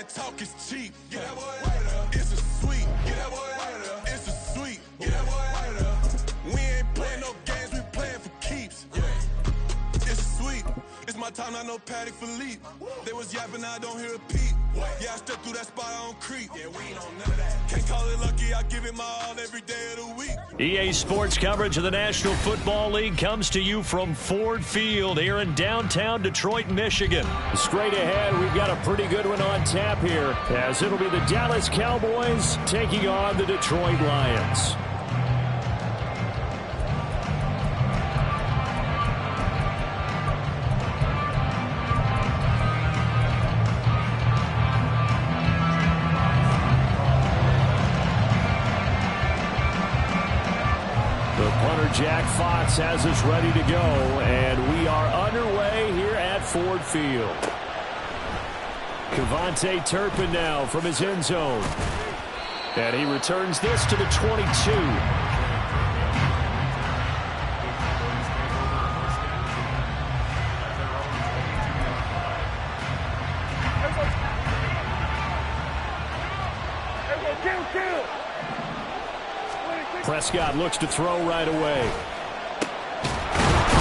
that talk is cheap. Get that boy out of there. It's a sweet. Get that boy out of there. It's a sweet. Get that boy out of there. We ain't playing no games, we playing for keeps. Yeah. It's a sweet. It's my time, not no Patty Philippe. They was yapping, I don't hear a peep. Yeah, I stepped through that spot, I don't creep. Yeah, we ain't on none of that. Can't call it lucky, I give it my all every day of the week. EA Sports coverage of the National Football League comes to you from Ford Field here in downtown Detroit, Michigan. Straight ahead, we've got a pretty good one on tap here, as it'll be the Dallas Cowboys taking on the Detroit Lions. Jack Fox has us ready to go, and we are underway here at Ford Field. KaVontae Turpin now from his end zone. And he returns this to the 22. Prescott looks to throw right away.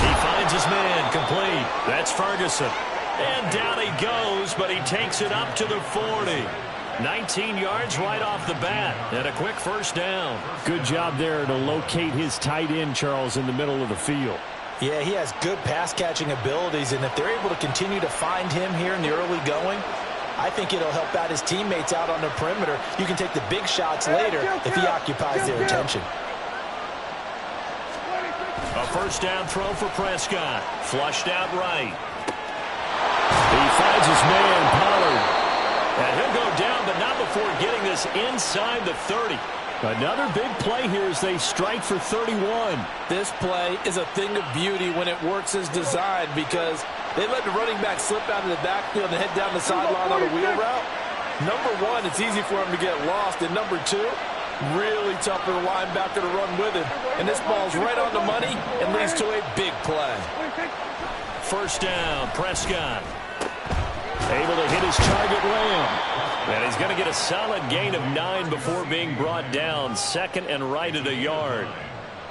He finds his man, complete. That's Ferguson. And down he goes, but he takes it up to the 40. 19 yards right off the bat, and a quick first down. Good job there to locate his tight end, Charles, in the middle of the field. Yeah, he has good pass-catching abilities, and if they're able to continue to find him here in the early going, I think it'll help out his teammates out on the perimeter. You can take the big shots later if he occupies their attention. A first down throw for Prescott. Flushed out right. He finds his man, Pollard. And he'll go down, but not before getting this inside the 30. Another big play here as they strike for 31. This play is a thing of beauty when it works as designed, because they let the running back slip out of the backfield and head down the sideline on a wheel route. Number one, it's easy for him to get lost. And number two, really tough for the linebacker to run with him. And this ball's right on the money and leads to a big play. First down, Prescott. Able to hit his target, Lamb. And he's going to get a solid gain of 9 before being brought down. Second and right at a yard.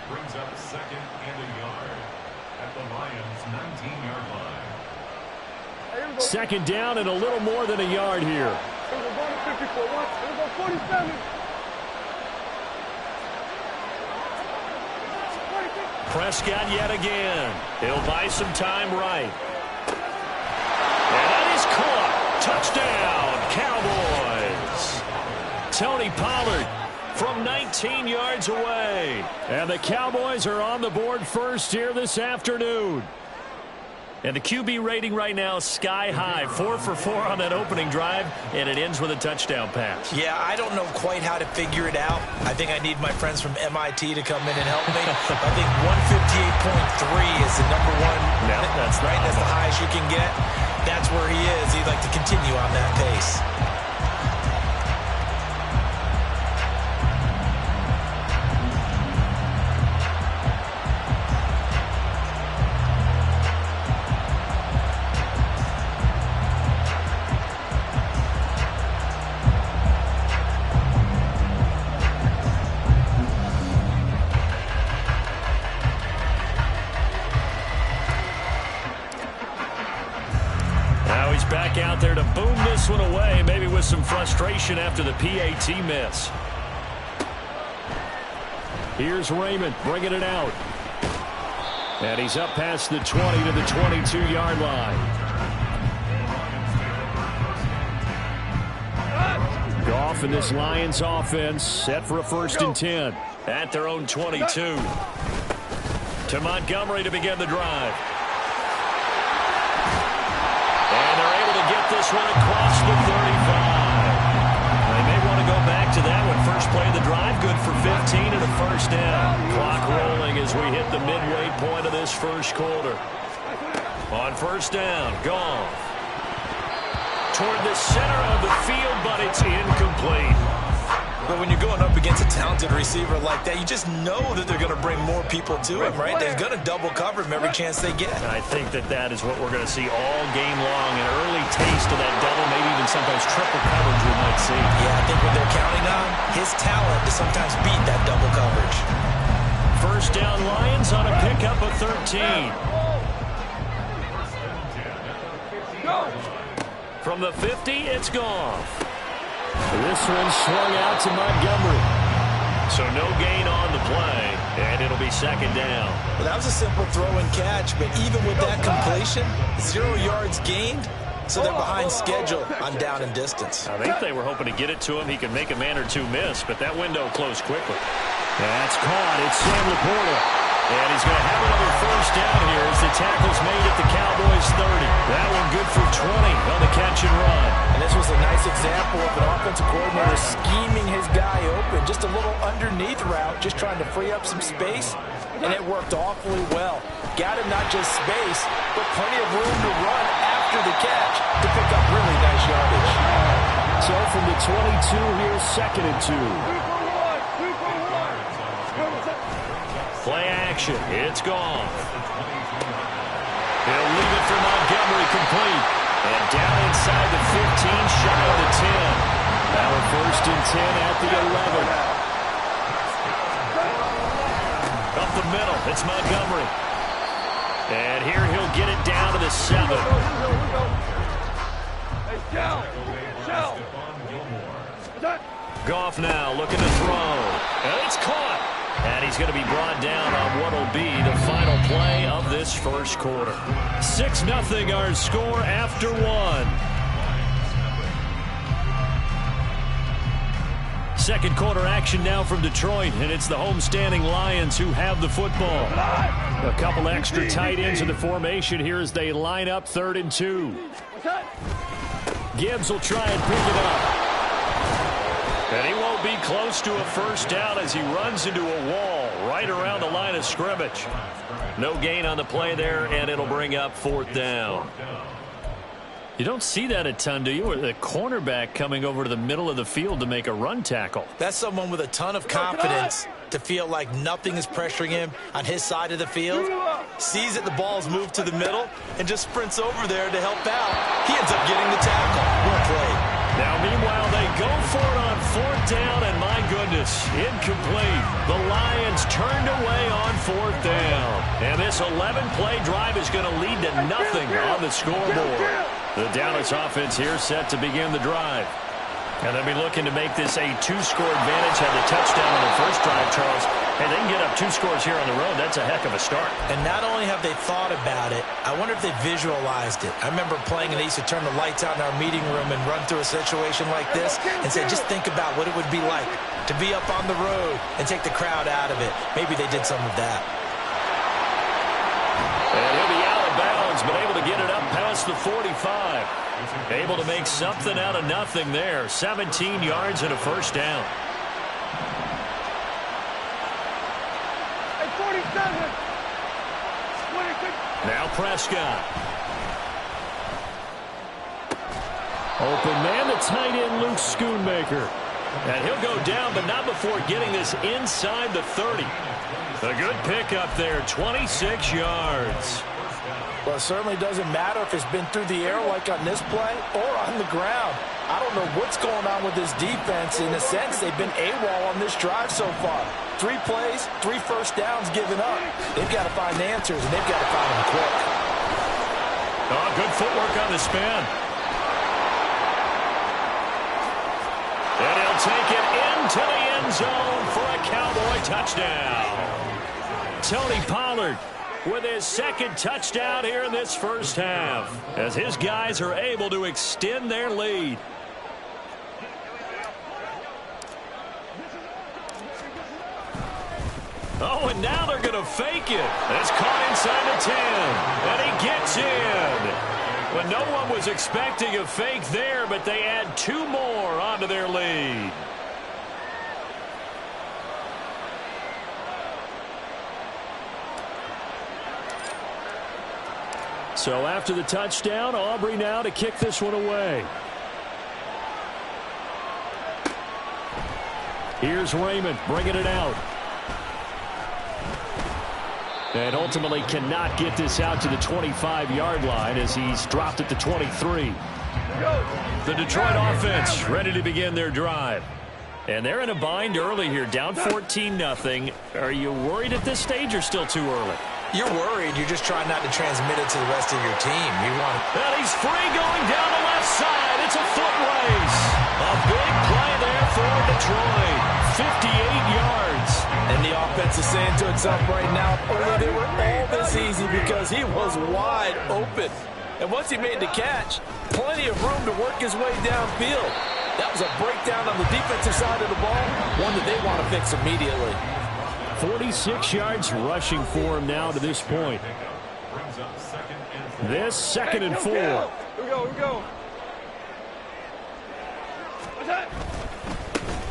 Brings up second and a yard at the Lions' 19-yard line. Second down and a little more than a yard here. Prescott yet again. He'll buy some time right. And that is caught. Touchdown, Cowboys. Tony Pollard from 19 yards away. And the Cowboys are on the board first here this afternoon. And the QB rating right now is sky high. 4 for 4 on that opening drive, and it ends with a touchdown pass. Yeah, I don't know quite how to figure it out. I think I need my friends from MIT to come in and help me. I think 158.3 is the number one. No, that's right. That's the highest you can get. That's where he is. He'd like to continue on that pace. Back out there to boom this one away, maybe with some frustration after the PAT miss. Here's Raymond bringing it out. And he's up past the 20 to the 22-yard line. Goff and this Lions offense set for a 1st and 10 at their own 22. To Montgomery to begin the drive. Get this one across the 35. They may want to go back to that one. First play of the drive, good for 15 and a first down. Clock rolling as we hit the midway point of this first quarter. On first down, Goff. Toward the center of the field, but it's incomplete. But when you're going up against a talented receiver like that, you just know that they're going to bring more people to him, right? They're going to double cover him every chance they get. And I think that is what we're going to see all game long. An early taste of that double, maybe even sometimes triple coverage we might see. Yeah, I think what they're counting on, his talent to sometimes beat that double coverage. First down Lions on a pickup of 13. From the 50, it's Goff. This one swung out to Montgomery. So no gain on the play, and it'll be second down. Well, that was a simple throw and catch, but even with that completion, 0 yards gained, so they're behind schedule on down and distance. I think they were hoping to get it to him. He could make a man or two miss, but that window closed quickly. That's caught. It's Sam Laporta. And he's going to have another first down here as the tackle's made at the Cowboys' 30. That one good for 20 on the catch and run. And this was a nice example of an offensive coordinator scheming his guy open. Just a little underneath route, just trying to free up some space, and it worked awfully well. Got him not just space, but plenty of room to run after the catch to pick up really nice yardage. So from the 22 here, 2nd and 2. Play action. It's gone. He'll leave it for Montgomery complete. And down inside the 15, shy of the 10. Now a 1st and 10 at the 11. Up the middle, it's Montgomery. And here he'll get it down to the 7. Goff now looking to throw. And it's caught. And he's going to be brought down on what will be the final play of this first quarter. 6-0 our score after 1. Second quarter action now from Detroit, and it's the homestanding Lions who have the football. A couple extra tight ends in the formation here as they line up 3rd and 2. Gibbs will try and pick it up. And he won't be close to a first down as he runs into a wall right around the line of scrimmage. No gain on the play there, and it'll bring up 4th down. You don't see that a ton, do you? The cornerback coming over to the middle of the field to make a run tackle. That's someone with a ton of confidence to feel like nothing is pressuring him on his side of the field. Sees that the ball's moved to the middle and just sprints over there to help out. He ends up getting the tackle. Well played. Now, meanwhile, they go for it on 4th down, and my goodness, incomplete. The Lions turned away on 4th down. And this 11-play drive is going to lead to nothing on the scoreboard. The Dallas offense here set to begin the drive. And they'll be looking to make this a 2-score advantage. Had the touchdown on the first drive, Charles. Hey, they can get up 2 scores here on the road. That's a heck of a start. And not only have they thought about it, I wonder if they visualized it. I remember playing and they used to turn the lights out in our meeting room and run through a situation like this and say, just think about what it would be like to be up on the road and take the crowd out of it. Maybe they did some of that. And he'll be out of bounds, but able to get it up past the 45. Able to make something out of nothing there. 17 yards and a first down. Now Prescott. Open man, the tight end, Luke Schoonmaker. And he'll go down, but not before getting this inside the 30. A good pickup there, 26 yards. Well, it certainly doesn't matter if it's been through the air like on this play or on the ground. I don't know what's going on with this defense. In a sense, they've been AWOL on this drive so far. 3 plays, 3 first downs given up. They've got to find answers, and they've got to find them quick. Oh, good footwork on the spin. And he'll take it into the end zone for a Cowboy touchdown. Tony Pollard with his 2nd touchdown here in this first half, as his guys are able to extend their lead. Oh, and now they're going to fake it. It's caught inside the 10, and he gets in. Well, no one was expecting a fake there, but they add 2 more onto their lead. So after the touchdown, Aubrey now to kick this one away. Here's Raymond bringing it out. And ultimately cannot get this out to the 25-yard line as he's dropped at the 23. The Detroit offense ready to begin their drive. And they're in a bind early here, down 14-0. Are you worried at this stage or still too early? You're worried. You're just trying not to transmit it to the rest of your team. You want to... And he's free going down the left side. It's a foot race. A big play there for Detroit. 58 yards. And the offense is saying to itself right now, only they were all this easy because he was wide open. And once he made the catch, plenty of room to work his way downfield. That was a breakdown on the defensive side of the ball, one that they want to fix immediately. 46 yards rushing for him now to this point. This 2nd and 4. Here we go.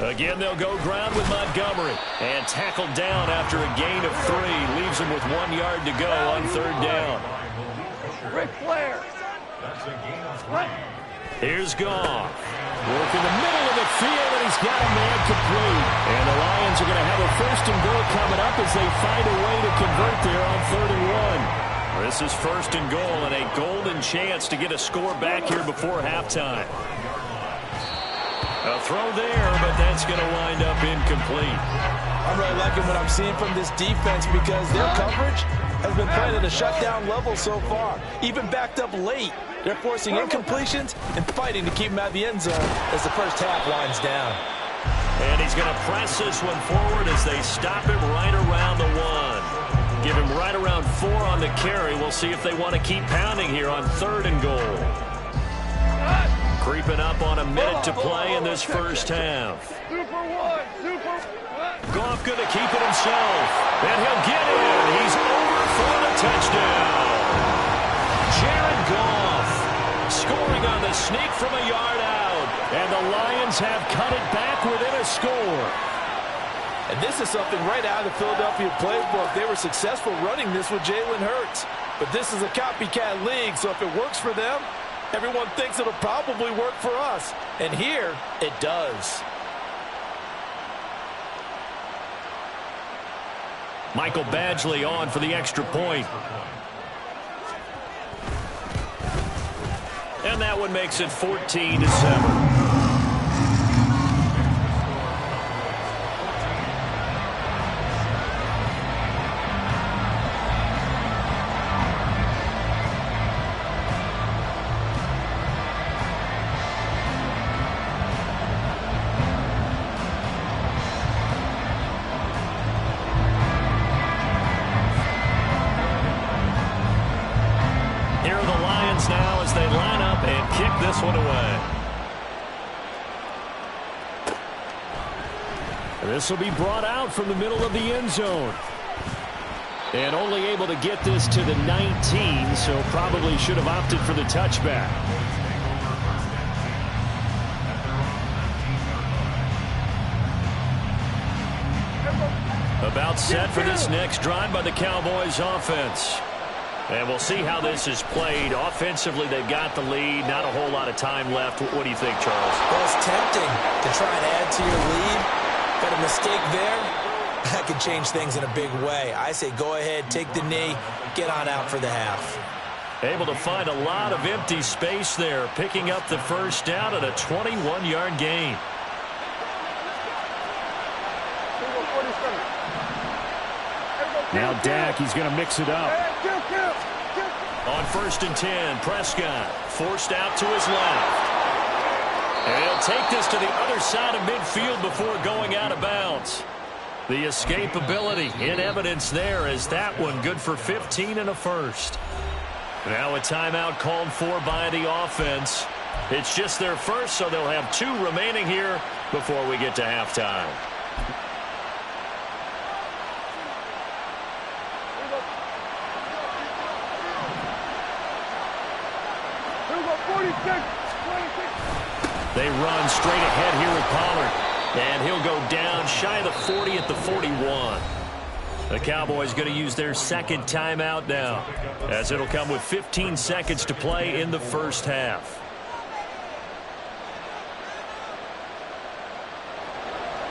Again, they'll go ground with Montgomery. And tackled down after a gain of 3. Leaves him with 1 yard to go on 3rd down. Ric Flair. Here's Goff. Working the middle of the field, and he's got a man complete. And the Lions are going to have a 1st and goal coming up as they find a way to convert there on 3rd and 1. This is 1st and goal and a golden chance to get a score back here before halftime. A throw there, but that's going to wind up incomplete. I'm really liking what I'm seeing from this defense because their coverage has been playing at a shutdown level so far. Even backed up late, they're forcing incompletions and fighting to keep them out of the end zone as the first half winds down. And he's going to press this one forward as they stop him right around the 1. Give him right around 4 on the carry. We'll see if they want to keep pounding here on 3rd and goal. Creeping up on a minute to play in this first half. Goff going to keep it himself. And he'll get in. He's over for the touchdown. Jared Goff scoring on the sneak from a yard out. And the Lions have cut it back within a score. And this is something right out of the Philadelphia playbook. They were successful running this with Jalen Hurts. But this is a copycat league, so if it works for them, everyone thinks it'll probably work for us. And here, it does. Michael Badgley on for the extra point. And that one makes it 14-7. Now as they line up and kick this one away. This will be brought out from the middle of the end zone. And only able to get this to the 19, so probably should have opted for the touchback. About set for this next drive by the Cowboys offense. And we'll see how this is played. Offensively, they've got the lead. Not a whole lot of time left. What do you think, Charles? Well, it's tempting to try and add to your lead. But a mistake there, that could change things in a big way. I say go ahead, take the knee, get on out for the half. Able to find a lot of empty space there, picking up the first down at a 21-yard gain. Now Dak, he's going to mix it up. On 1st and 10, Prescott forced out to his left. And he'll take this to the other side of midfield before going out of bounds. The escapability in evidence there as that one good for 15 and a first. Now a timeout called for by the offense. It's just their first, so they'll have 2 remaining here before we get to halftime. They run straight ahead here with Pollard. And he'll go down shy of the 40 at the 41. The Cowboys going to use their second timeout now, as it'll come with 15 seconds to play in the first half.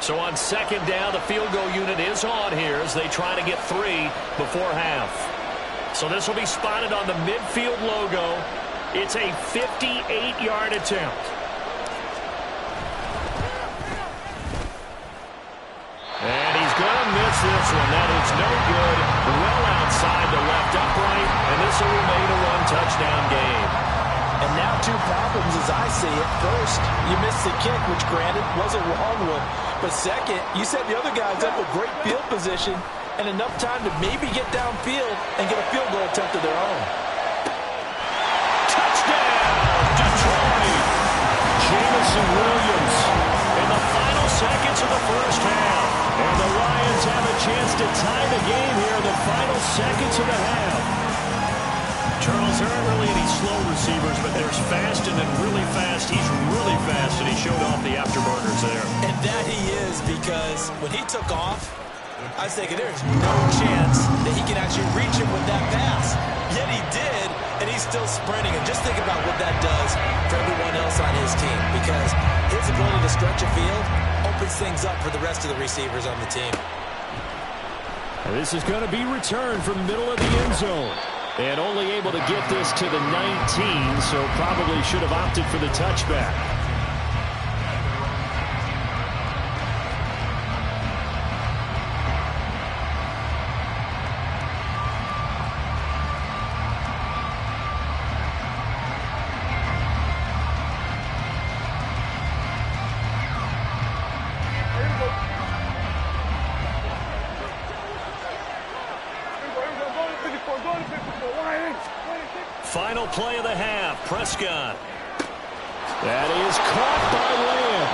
So on second down, the field goal unit is on here as they try to get 3 before half. So this will be spotted on the midfield logo. It's a 58-yard attempt. And he's going to miss this one. That is no good. Well outside the left upright, and this will remain a one-touchdown game. And now 2 problems as I see it. First, you missed the kick, which granted was a wrong one. But second, you set the other guys up with great field position and enough time to maybe get downfield and get a field goal attempt of their own. Touchdown, Detroit! Jameson Williams in the final seconds of the first half. And the Lions have a chance to tie the game here in the final seconds of the half. Charles, there aren't really any slow receivers, but there's fast and then really fast. He's really fast, and he showed off the afterburners there. And that he is, because when he took off, I was thinking there's no chance that he can actually reach him with that pass. Yet he did, and he's still sprinting. And just think about what that does for everyone else on his team, because his ability to stretch a field opens things up for the rest of the receivers on the team. And this is going to be returned from the middle of the end zone. And only able to get this to the 19, so probably should have opted for the touchback. Final play of the half, Prescott. That is caught by Lamb.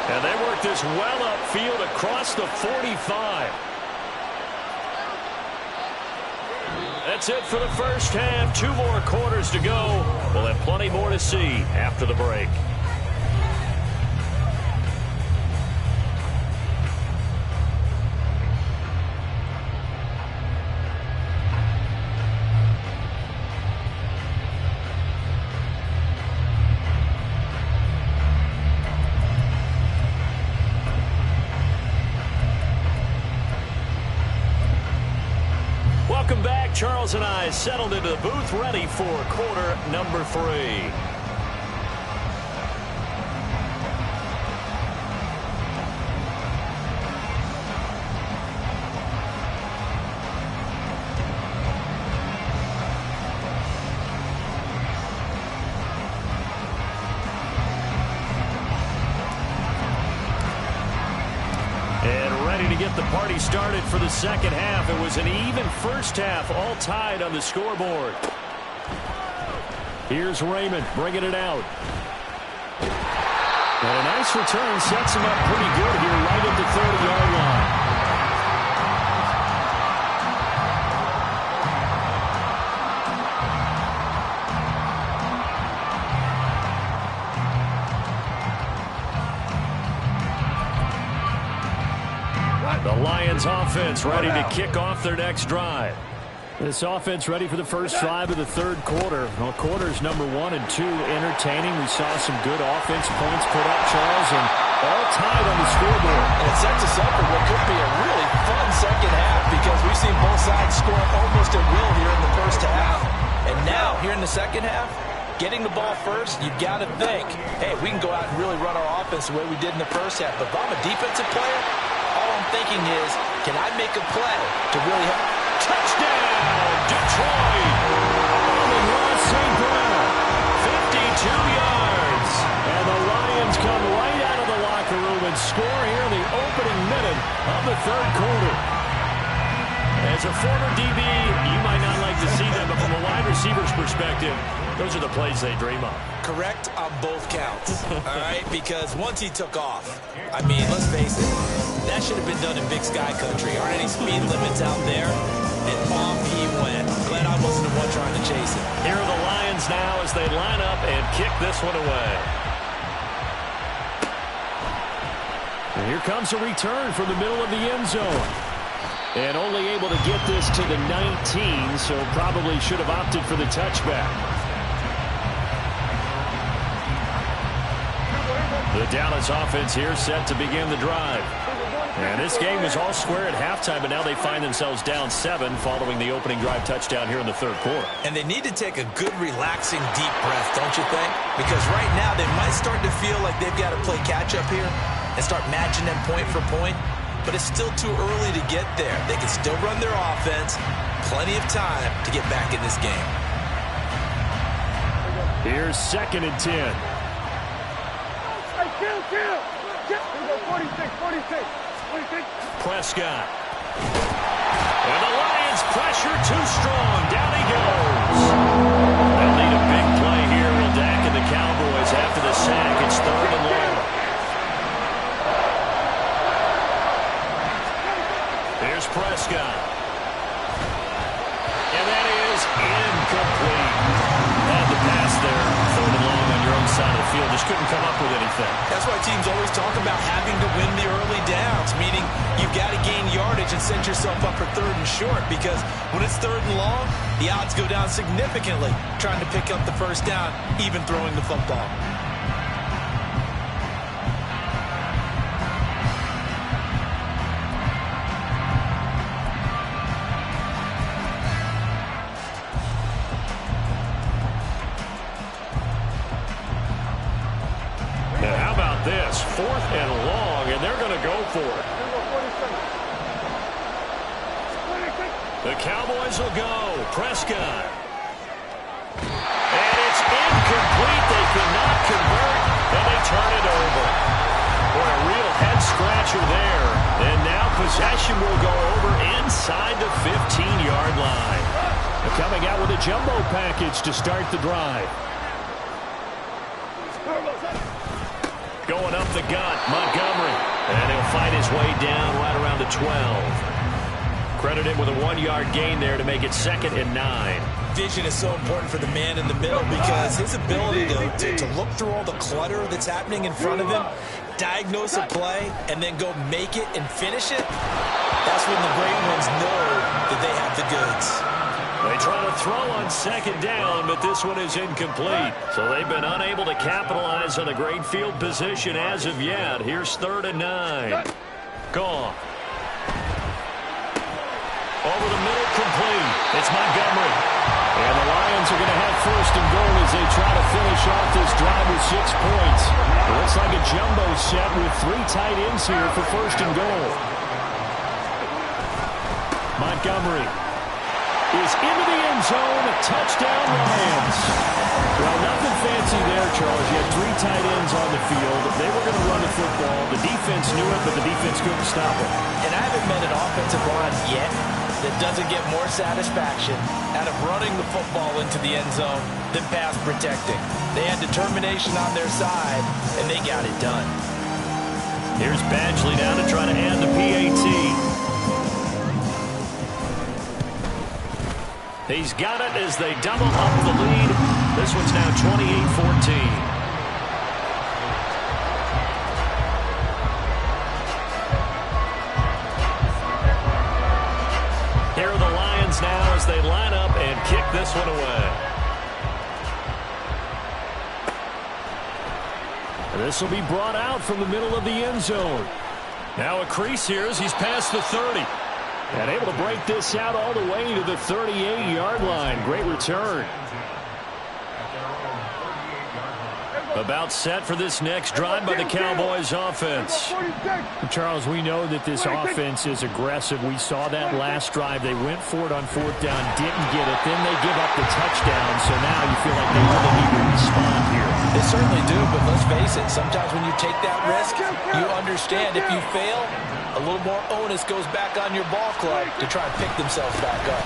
And they work this well upfield across the 45. That's it for the first half. 2 more quarters to go. We'll have plenty more to see after the break. Welcome back. Charles and I settled into the booth, ready for quarter number 3. Get the party started for the second half. It was an even first half, all tied on the scoreboard. Here's Raymond bringing it out. And a nice return sets him up pretty good here right at the 30-yard line. The Lions offense ready to kick off their next drive. This offense ready for the first drive of the third quarter. Well, quarters number 1 and 2 entertaining. We saw some good offense points put up, Charles, and all tied on the scoreboard. And it sets us up for what could be a really fun second half, because we've seen both sides score almost at will here in the first half. And now, here in the second half, getting the ball first, you've got to think, hey, we can go out and really run our offense the way we did in the first half. But if I'm a defensive player, all I'm thinking is, can I make a play to really help? Touchdown, Detroit! And Ross St. Brown, 52 yards. And the Lions come right out of the locker room and score here in the opening minute of the third quarter. As a former DB, you might not like to see that, but from a wide receiver's perspective, those are the plays they dream of. Correct on both counts, all right? Because once he took off, I mean, let's face it, that should have been done in Big Sky Country. Aren't any speed limits out there? And off he went. Glad I wasn't the one trying to chase it. Here are the Lions now as they line up and kick this one away. And here comes a return from the middle of the end zone. And only able to get this to the 19, so probably should have opted for the touchback. The Dallas offense here set to begin the drive. And this game was all square at halftime, but now they find themselves down 7 following the opening drive touchdown here in the third quarter. And they need to take a good, relaxing, deep breath, don't you think? Because right now they might start to feel like they've got to play catch-up here and start matching them point for point. But it's still too early to get there. They can still run their offense. Plenty of time to get back in this game. Here's 2nd and 10. Kill. 46. Prescott. And the Lions pressure too strong. Down he goes. They'll need a big play here. Will Dak and the Cowboys after the sack. It's 3rd and long. Here's Prescott. And that is incomplete. Had the pass there. 3rd and long on your own side of the field. Just couldn't come up with anything. That's why teams always talk about having to win the early downs, meaning you've got to gain yardage and set yourself up for 3rd and short, because when it's 3rd and long, the odds go down significantly trying to pick up the first down, even throwing the football. Now, how about this? 4th and long, and they're going to go for it. The Cowboys will go. Prescott. And it's incomplete. They could not convert, and they turn it over. Boy, a real head-scratcher there. And now possession will go over inside the 15-yard line. They're coming out with a jumbo package to start the drive. Going up the gut, Montgomery. And he'll fight his way down right around the 12. Credit him with a 1-yard gain there to make it 2nd and 9. Vision is so important for the man in the middle, because his ability to look through all the clutter that's happening in front of him, diagnose a play, and then go make it and finish it, that's when the great ones know that they have the goods. They try to throw on 2nd down, but this one is incomplete. So they've been unable to capitalize on a great field position as of yet. Here's 3rd and 9. Gone. Over the middle, complete. It's Montgomery. And the Lions are going to have 1st and goal as they try to finish off this drive with 6 points. It looks like a jumbo set with 3 tight ends here for 1st and goal. Montgomery is into the end zone. A touchdown, Lions. Well, nothing fancy there, Charles. You had 3 tight ends on the field. They were going to run the football. The defense knew it, but the defense couldn't stop it. And I haven't met an offensive line yet that doesn't get more satisfaction out of running the football into the end zone than pass protecting. They had determination on their side, and they got it done. Here's Badgley now to try to add the PAT. He's got it as they double up the lead. This one's now 28-14. Here are the Lions now as they line up and kick this one away. And this will be brought out from the middle of the end zone. Now a crease here as he's past the 30. And able to break this out all the way to the 38-yard line. Great return. About set for this next drive by the Cowboys offense. Charles, we know that this offense is aggressive. We saw that last drive. They went for it on 4th down, didn't get it. Then they give up the touchdown. So now you feel like they really need to respond here. They certainly do, but let's face it. Sometimes when you take that risk, you understand if you fail, a little more onus goes back on your ball club to try and pick themselves back up.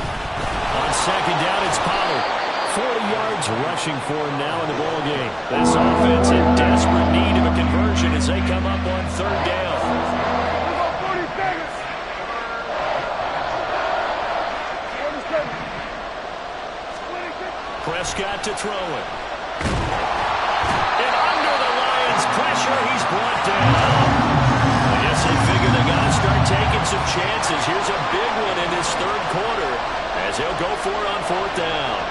On 2nd down, it's Pollard. 40 yards rushing for him now in the ball game. This offense in desperate need of a conversion as they come up on 3rd down. Prescott to throw it. And under the Lions' pressure, he's brought down. I guess they figure they got to start taking some chances. Here's a big one in this 3rd quarter as he'll go for it on 4th down.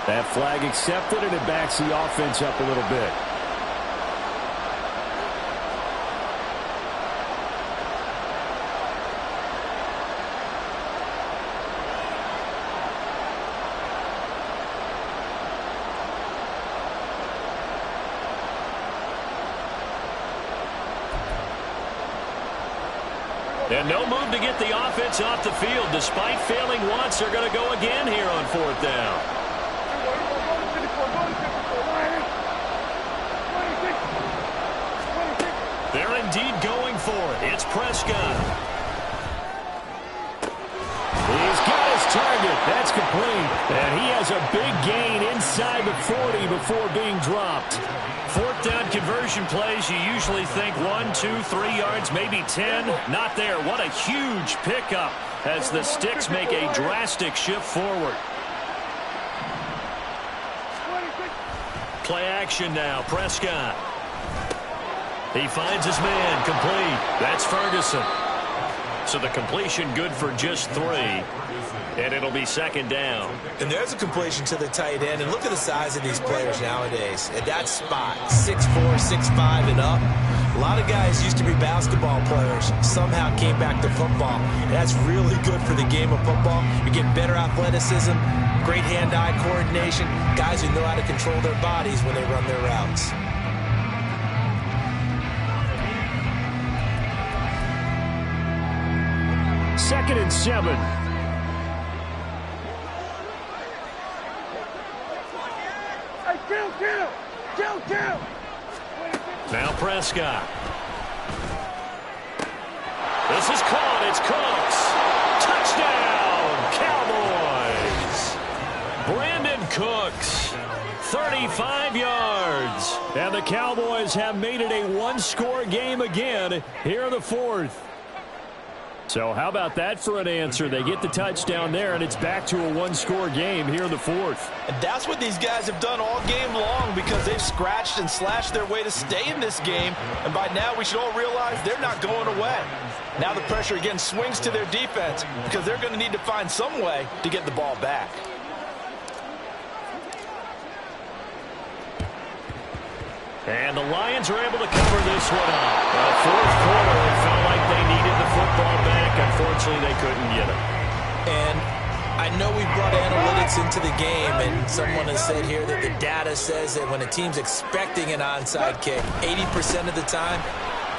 That flag accepted, and it backs the offense up a little bit. And no move to get the offense off the field. Despite failing once, they're going to go again here on 4th down. They're indeed going for it. It's Prescott. He's got his target. That's complete. And he has a big gain inside the 40 before being dropped. 4th down conversion plays, you usually think 1, 2, 3 yards, maybe 10. Not there. What a huge pickup as the Sticks make a drastic shift forward. Play action now. Prescott. He finds his man. Complete. That's Ferguson. So the completion good for just 3. And it'll be 2nd down. And there's a completion to the tight end. And look at the size of these players nowadays. At that spot, 6'4", 6'5", and up. A lot of guys used to be basketball players. Somehow came back to football. And that's really good for the game of football. You get better athleticism, great hand-eye coordination, guys who know how to control their bodies when they run their routes. Second and 7. Kill. Now Prescott. This is caught. It's Cooks. Touchdown, Cowboys. Brandon Cooks, 35 yards. And the Cowboys have made it a one-score game again here in the 4th. So how about that for an answer? They get the touchdown there, and it's back to a one-score game here in the 4th. And that's what these guys have done all game long because they've scratched and slashed their way to stay in this game. And by now, we should all realize they're not going away. Now the pressure again swings to their defense because they're going to need to find some way to get the ball back. And the Lions are able to cover this one up. The 4th quarter, it felt like they needed the football back. Unfortunately, they couldn't get it. And I know we brought analytics into the game, and someone has said here that the data says that when a team's expecting an onside kick, 80% of the time,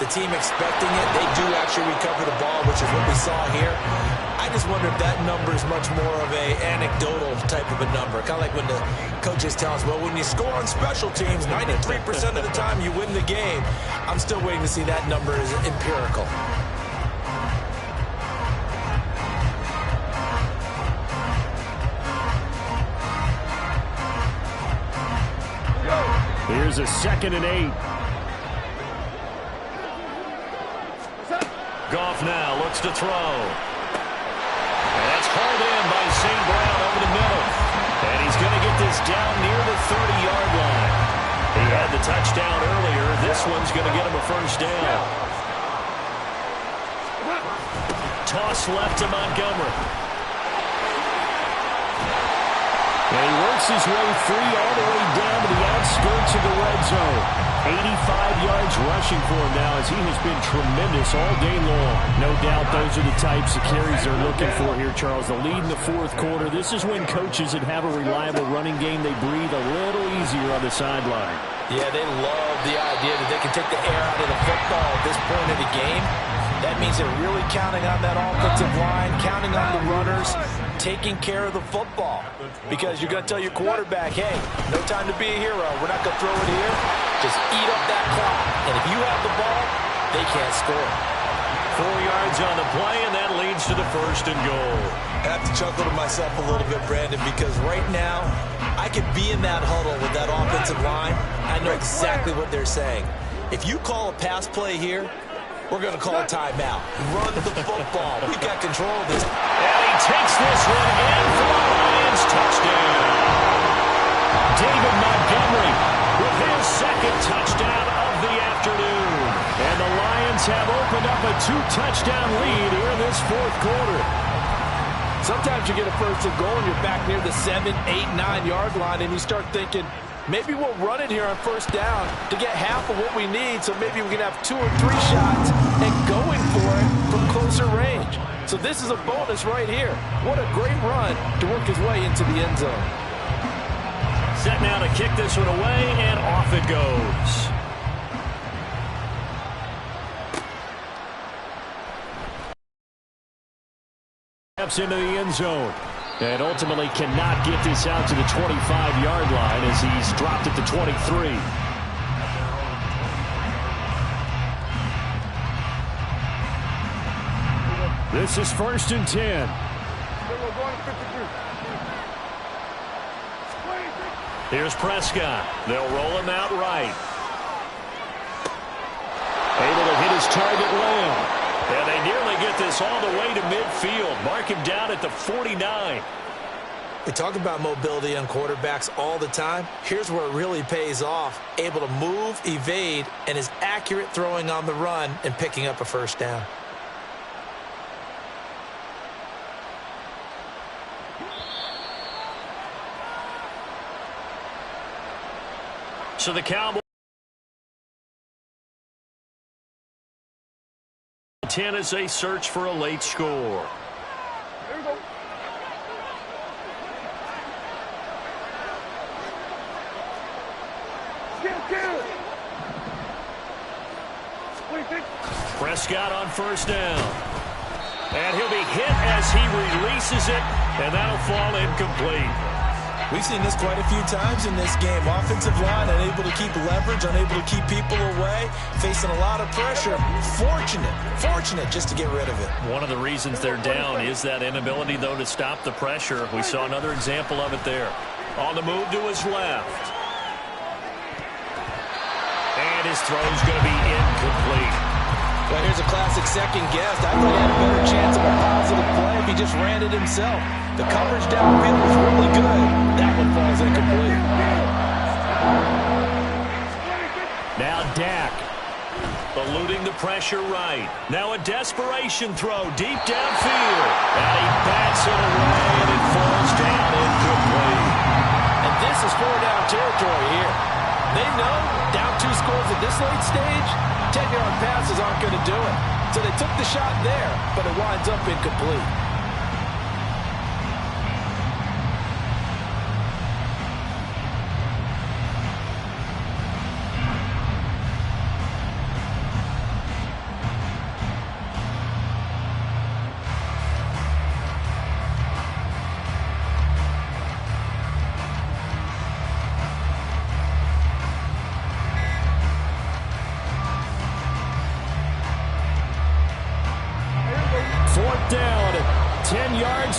the team expecting it, they do actually recover the ball, which is what we saw here. I just wonder if that number is much more of a anecdotal type of a number. Kind of like when the coaches tell us, well, when you score on special teams, 93% of the time you win the game. I'm still waiting to see that number is empirical. Here's a 2nd and 8. Goff now looks to throw. And that's hauled in by St. Brown over the middle. And he's going to get this down near the 30-yard line. He had the touchdown earlier. This one's going to get him a 1st down. Toss left to Montgomery. And he works his way free all the way down to the outskirts of the red zone. 85 yards rushing for him now as he has been tremendous all day long. No doubt those are the types of carries they're looking for here, Charles. The lead in the 4th quarter. This is when coaches that have a reliable running game, they breathe a little easier on the sideline. Yeah, they love the idea that they can take the air out of the football at this point of the game. That means they're really counting on that offensive line, counting on the runners, taking care of the football. Because you're going to tell your quarterback, hey, no time to be a hero. We're not going to throw it here. Just eat up that clock. And if you have the ball, they can't score. 4 yards on the play, and that leads to the 1st and goal. I have to chuckle to myself a little bit, Brandon, because right now I could be in that huddle with that offensive line. I know exactly what they're saying. If you call a pass play here, we're going to call a timeout. Run the football. We've got control of this. And he takes this one in for the Lions. Touchdown. David Montgomery with his 2nd touchdown of the afternoon. And the Lions have opened up a 2-touchdown lead here in this 4th quarter. Sometimes you get a first and goal and you're back near the 7, 8, 9-yard line, and you start thinking, maybe we'll run it here on first down to get half of what we need, so maybe we can have 2 or 3 shots and going for it from closer range. So this is a bonus right here. What a great run to work his way into the end zone. Set now to kick this one away, and off it goes. Steps into the end zone. And ultimately cannot get this out to the 25-yard line as he's dropped at the 23. This is 1st and 10. Here's Prescott. They'll roll him out right. Able to hit his target, Lamb. And they nearly get this all the way to midfield. Mark him down at the 49. We talk about mobility on quarterbacks all the time. Here's where it really pays off. Able to move, evade, and is accurate throwing on the run and picking up a first down. So the Cowboys 10 as they search for a late score. There we go. Get. Prescott on first down. And he'll be hit as he releases it, and that'll fall incomplete. We've seen this quite a few times in this game. Offensive line unable to keep leverage, unable to keep people away, facing a lot of pressure. Fortunate just to get rid of it. One of the reasons they're down is that inability, though, to stop the pressure. We saw another example of it there. On the move to his left. And his throw's going to be incomplete. Well, here's a classic second guess. I thought he had a better chance of a positive play if he just ran it himself. The coverage downfield was really good. That one falls incomplete. Now Dak eluding the pressure right. Now a desperation throw deep downfield. And he bats it away, and it falls down incomplete. And this is 4-down territory here. They know down 2 scores at this late stage, 10-yard passes aren't going to do it. So they took the shot there, but it winds up incomplete.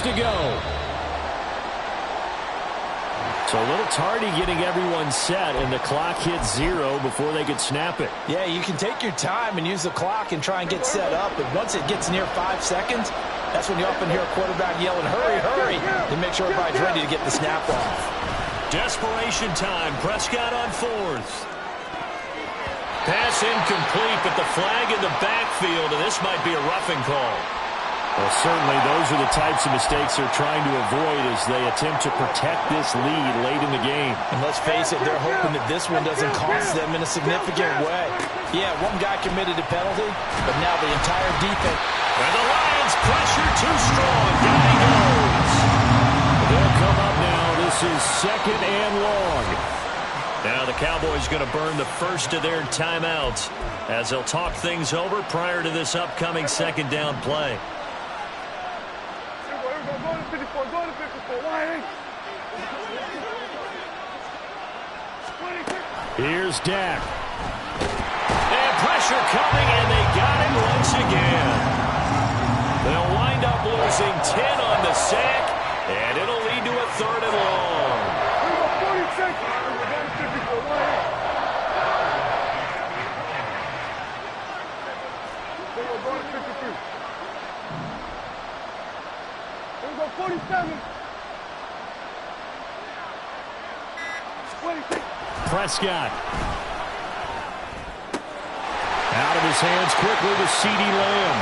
To go. So a little tardy getting everyone set, and the clock hits 0 before they could snap it. Yeah, you can take your time and use the clock and try and get set up, but once it gets near 5 seconds, that's when you often hear a quarterback yelling, hurry, to make sure everybody's ready to get the snap off. Desperation time. Prescott on 4th. Pass incomplete, but the flag in the backfield, and this might be a roughing call. Well, certainly those are the types of mistakes they're trying to avoid as they attempt to protect this lead late in the game. And let's face it, they're hoping that this one doesn't cost them in a significant way. Yeah, one guy committed a penalty, but now the entire defense. And the Lions pressure too strong. Down he goes. They'll come up now. This is 2nd and long. Now the Cowboys going to burn the first of their timeouts as they'll talk things over prior to this upcoming 2nd down play. Go to 54. Why? Here's Dak. And pressure coming, and they got him once again. They'll wind up losing 10 on the sack, and it'll lead to a 3rd and long. 40 seconds. Go to 53. 47. 26. Prescott. Out of his hands quickly to CeeDee Lamb.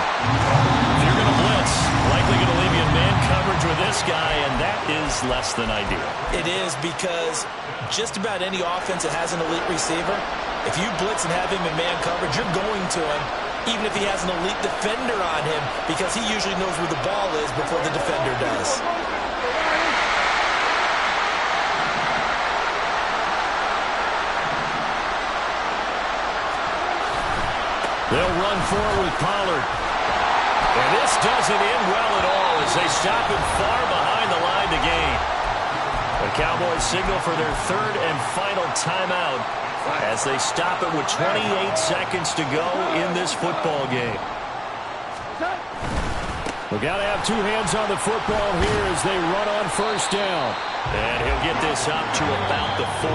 If you're going to blitz, likely going to leave you in man coverage with this guy, and that is less than ideal. It is, because just about any offense that has an elite receiver, if you blitz and have him in man coverage, you're going to him, even if he has an elite defender on him, because he usually knows where the ball is before the defender does. They'll run forward with Pollard. And this doesn't end well at all as they stop him far behind the line to gain. The Cowboys signal for their third and final timeout as they stop it with 28 seconds to go in this football game. We've got to have two hands on the football here as they run on first down. And he'll get this up to about the 40.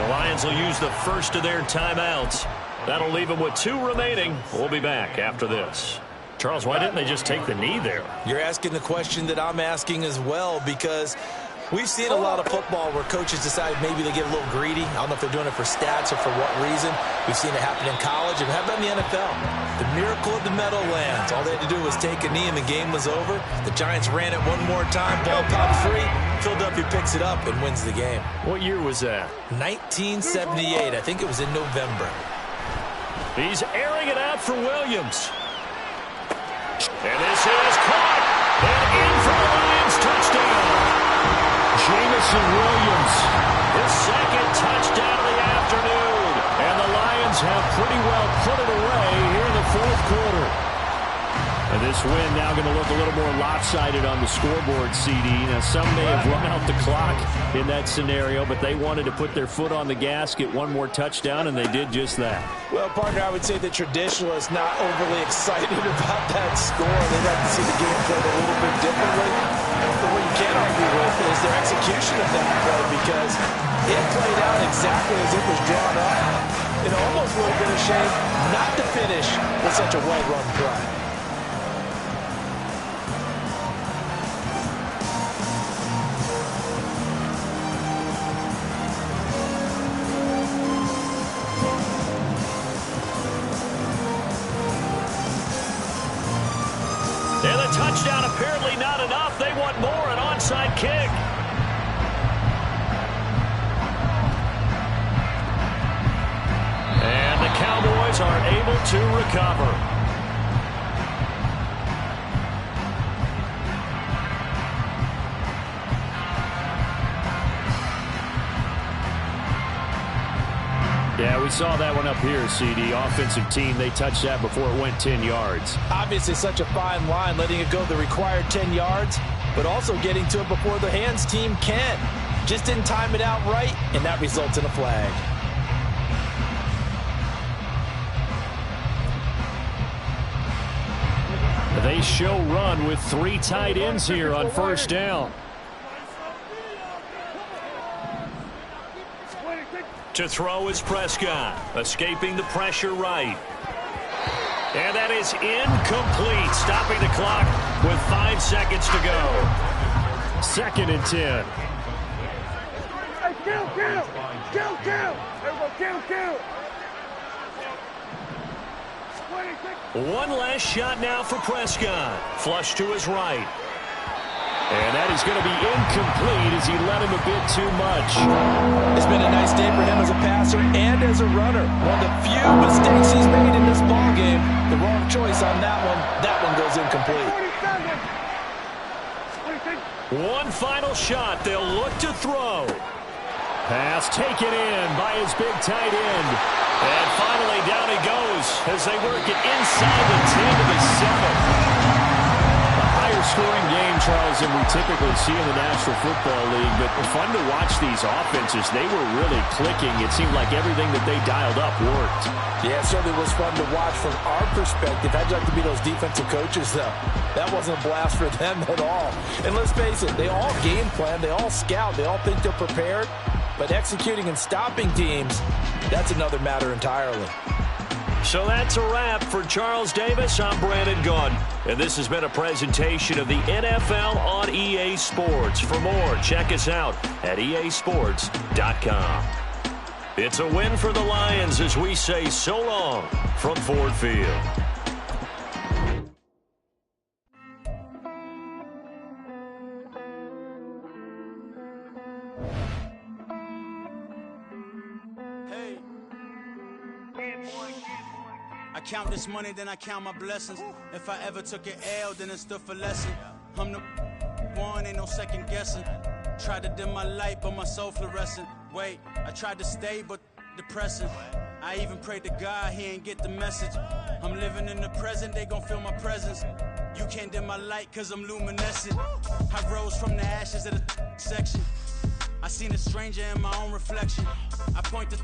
The Lions will use the first of their timeouts. That'll leave them with 2 remaining. We'll be back after this. Charles, why didn't they just take the knee there? You're asking the question that I'm asking as well, because we've seen a lot of football where coaches decide maybe they get a little greedy. I don't know if they're doing it for stats or for what reason. We've seen it happen in college, and how about in the NFL? The miracle of the Meadowlands. All they had to do was take a knee, and the game was over. The Giants ran it one more time. Ball popped free. Philadelphia picks it up and wins the game. What year was that? 1978. I think it was in November. He's airing it out for Williams. And this is caught. And in for the Lions touchdown. Jameson Williams. His second touchdown of the afternoon. And the Lions have pretty well put it away here in the fourth quarter. And this win now going to look a little more lopsided on the scoreboard, CD. Now, some may have run out the clock in that scenario, but they wanted to put their foot on the gas, get one more touchdown, and they did just that. Well, partner, I would say the traditionalists not overly excited about that score. They'd like to see the game played a little bit differently. But what you can't argue with is their execution of that play, because it played out exactly as it was drawn up. It almost would have been a shame not to finish with such a well-run play. Touchdown apparently not enough. They want more, an onside kick. And the Cowboys are able to recover. Yeah, we saw that one up here, CD. Offensive team, they touched that before it went 10 yards. Obviously such a fine line, letting it go the required 10 yards, but also getting to it before the hands team can. Just didn't time it out right, and that results in a flag. They show run with 3 tight ends here on first down. To throw is Prescott, escaping the pressure right. And that is incomplete, stopping the clock with 5 seconds to go. 2nd and 10. Hey, kill! Everybody, kill! One last shot now for Prescott. Flush to his right. And that is going to be incomplete as he led him a bit too much. It's been a nice day for him as a passer and as a runner. One of the few mistakes he's made in this ball game. The wrong choice on that one. That one goes incomplete. One final shot. They'll look to throw. Pass taken in by his big tight end. And finally down he goes as they work it inside the 10 to the 7. Scoring game, Charles, than we typically see in the National Football League, but fun to watch these offenses. They were really clicking. It seemed like everything that they dialed up worked. Yeah, it certainly was fun to watch from our perspective. I'd like to be those defensive coaches, though. That wasn't a blast for them at all. And let's face it, they all game plan, they all scout, they all think they're prepared, but executing and stopping teams, that's another matter entirely. So that's a wrap for Charles Davis. I'm Brandon Gunn. And this has been a presentation of the NFL on EA Sports. For more, check us out at easports.com. It's a win for the Lions as we say so long from Ford Field. count this money, then I count my blessings. If I ever took an L, then it stood for lesson. I'm the one, ain't no second guessing. Tried to dim my light, but my soul fluorescent. Wait, I tried to stay, but depressing. I even prayed to God, he ain't get the message. I'm living in the present, they gon' feel my presence. You can't dim my light, cause I'm luminescent. I rose from the ashes of the section. I seen a stranger in my own reflection. I point the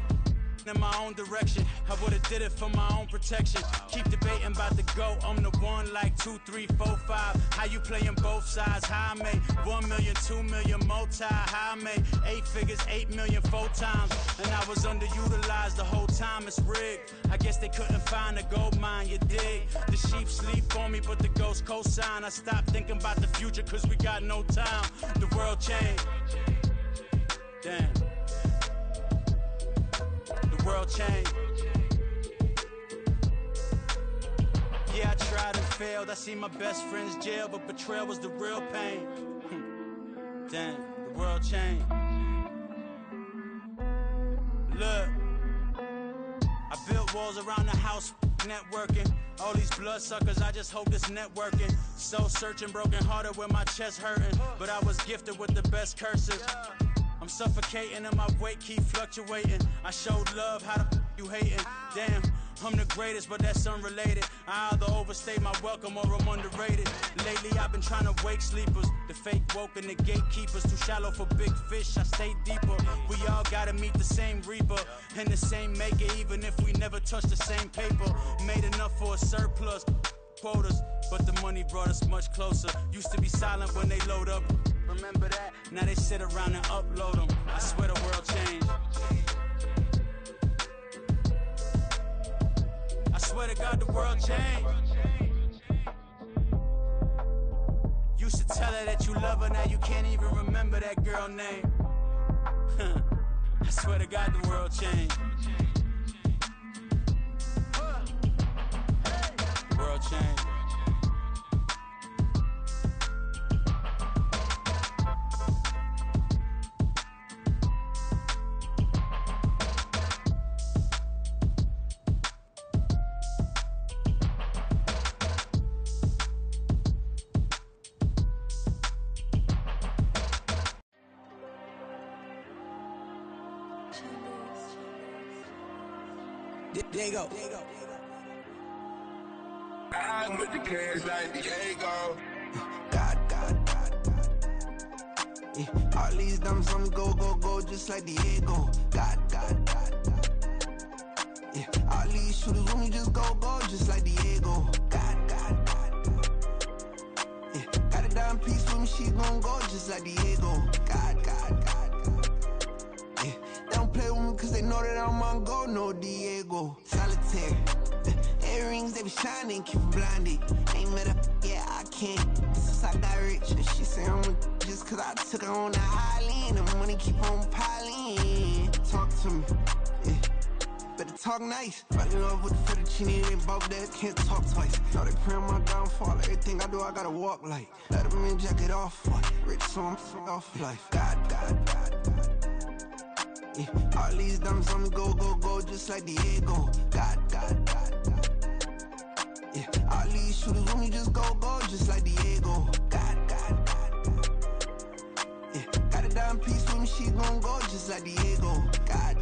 in my own direction. I would've did it for my own protection. Keep debating about the GOAT. I'm the one like 2, 3, 4, 5. How you playing both sides? How I made 1 million, 2 million, multi. How I made 8 figures, 8 million, 4 times. And I was underutilized the whole time. It's rigged. I guess they couldn't find a gold mine, you dig? The sheep sleep on me, but the ghost cosign. I stopped thinking about the future, cause we got no time. The world changed. Damn. The world changed. Yeah, I tried and failed. I seen my best friends jail, but betrayal was the real pain. Damn, the world changed. Look, I built walls around the house, networking. All these bloodsuckers, I just hope this networking. Soul searching, broken hearted with my chest hurting. But I was gifted with the best curses. I'm suffocating and my weight keep fluctuating. I showed love, how the you hating? Damn, I'm the greatest, but that's unrelated. I either overstay my welcome or I'm underrated. Lately I've been trying to wake sleepers. The fake woke and the gatekeepers. Too shallow for big fish, I stay deeper. We all gotta meet the same reaper and the same maker, even if we never touch the same paper. Made enough for a surplus quotas, but the money brought us much closer. Used to be silent when they load up. Remember that? Now they sit around and upload them. I swear the world changed. I swear to God the world changed. Used to tell her that you love her, now you can't even remember that girl name. I swear to God the world changed. The world changed. Diego. I'm with the cash like Diego. God. Yeah. All these dumps on me go, just like Diego. God. Yeah. All these shooters when me just go, just like Diego. God. Yeah. Got a dime piece with me, she gon' go just like Diego. God. Yeah. They don't play with me cause they know that I'm on go, no Diego. Solitaire. Earrings, they be shining, keep me blinded. Ain't met up, yeah, I can't. Since I got rich, and she say I'm just cause I took her on the island. The money keep on piling. Talk to me, yeah. Better talk nice. Running up with the fettuccine, they both dead, can't talk twice. Know they pray on my downfall, everything I do, I gotta walk like. Let them in, jacket off, rich, so I'm off life. God. Yeah. All these dumps on me go, just like Diego. God. Yeah. All these shooters when me just go, just like Diego. God. Yeah. Got a dime piece with me, she gon' go just like Diego. God.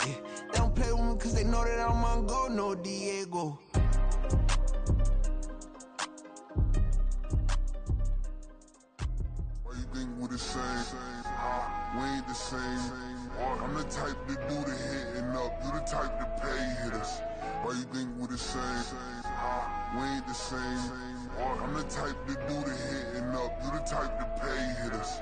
Yeah. They don't play with me cause they know that I'm on go, no Diego. Why you think we the same? We ain't the same. I'm the type to do the hitting up, you the type to pay hitters. Why you think we the same? We ain't the same. I'm the type to do the hitting up, you the type to pay hitters.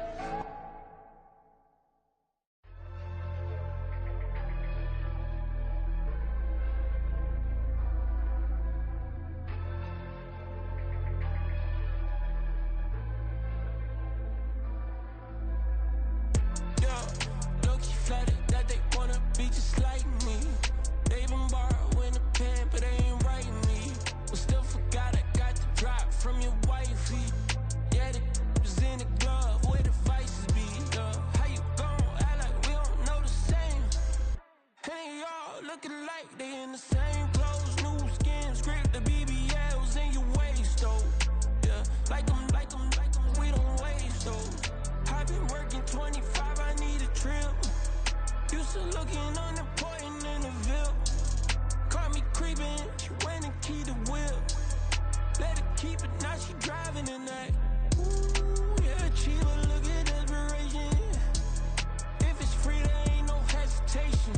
From your wifey, yeah, the was in the glove with a to looking unimportant in the Ville. Caught me creeping, she went and keyed the wheel. Let her keep it, now she driving in that. Ooh, yeah, Chiba, look at desperation. If it's free, there ain't no hesitation.